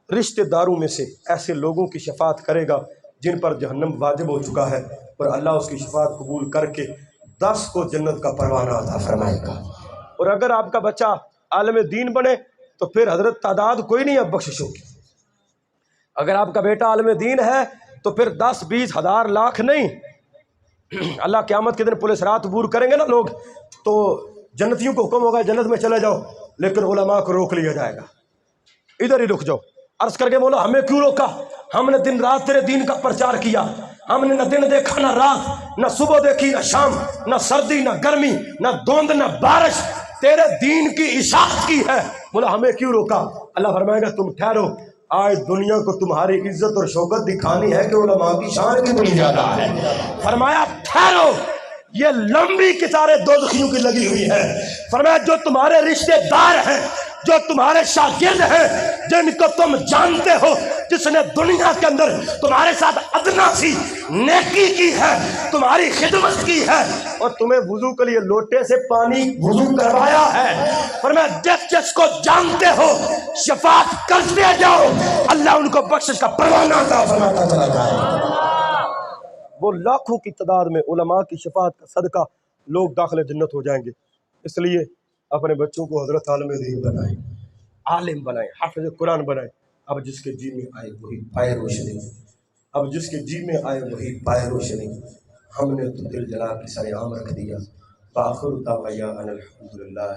رشتہ داروں میں سے ایسے لوگوں کی شفاعت کرے گا جن پر جہنم واجب ہو چکا ہے، اور اللہ اس کی شفاعت قبول کر کے 10 کو جنت کا پروانہ عطا فرمائے گا۔ اور اگر آپ کا بچہ عالم دین بنے تو پھر حضرت تعداد کوئی نہیں ہے بخششوں کی۔ اگر آپ کا بیٹا عالم دین ہے تو پھر 10 20 ہزار لاکھ نہیں، اللہ قیامت کے دن پولیس رات عبور کریں گے نا لوگ، تو جنتیوں کو حکم ہوگا جنت میں چلے جاؤ، لیکن علماء کو روک لیا جائے گا، ادھر ہی رک جاؤ۔ عرض کر کے بولا ہمیں کیوں روکا؟ ہم نے دن رات تیرے دین کا پرچار کیا، ہم نے نہ دن دیکھا نہ رات، نہ صبح دیکھی نہ شام، نہ سردی نہ گرمی، نہ دھند نہ بارش، تیرے دین کی اشاعت کی ہے۔ بولا ہمیں کیوں روکا؟ اللہ فرمائے گا تم ٹھہرو، آج دنیا کو تمہاری عزت اور شوکت دکھانی ہے کہ علماء کی شان کتنی زیادہ ہے۔ فرمایا ٹھہرو، یہ لمبی کتاریں دوزخیوں کی لگی ہوئی ہے۔ فرمایا جو تمہارے رشتے دار ہیں، جو تمہارے شاگرد ہیں، جن کو تم جانتے ہو، جس نے دنیا کے اندر تمہارے ساتھ ادنا سی نیکی کی ہے، تمہاری خدمت کی ہے، اور تمہیں وضو کے لیے لوٹے سے پانی وضو کروایا ہے، فرمایا جس جس کو جانتے ہو شفاعت کرتے جاؤ، اللہ ان کو بخشش کا پروانہ عطا فرماتا چلا جائے۔ وہ لاکھوں کی تعداد میں علماء کی شفاعت کا صدقہ لوگ داخل جنت ہو جائیں گے۔ اس لیے اپنے بچوں کو حضرت عالم دین بنائیں، عالم بنائیں، حافظ قرآن بنائیں۔ اب جس کے جی میں آئے وہی پائے روشنی، اب جس کے جی میں آئے وہی پائے روشنی۔ ہم نے تو دل جلا کے سر عام رکھ دیا۔ بآخر دعوانا ان الحمدللہ۔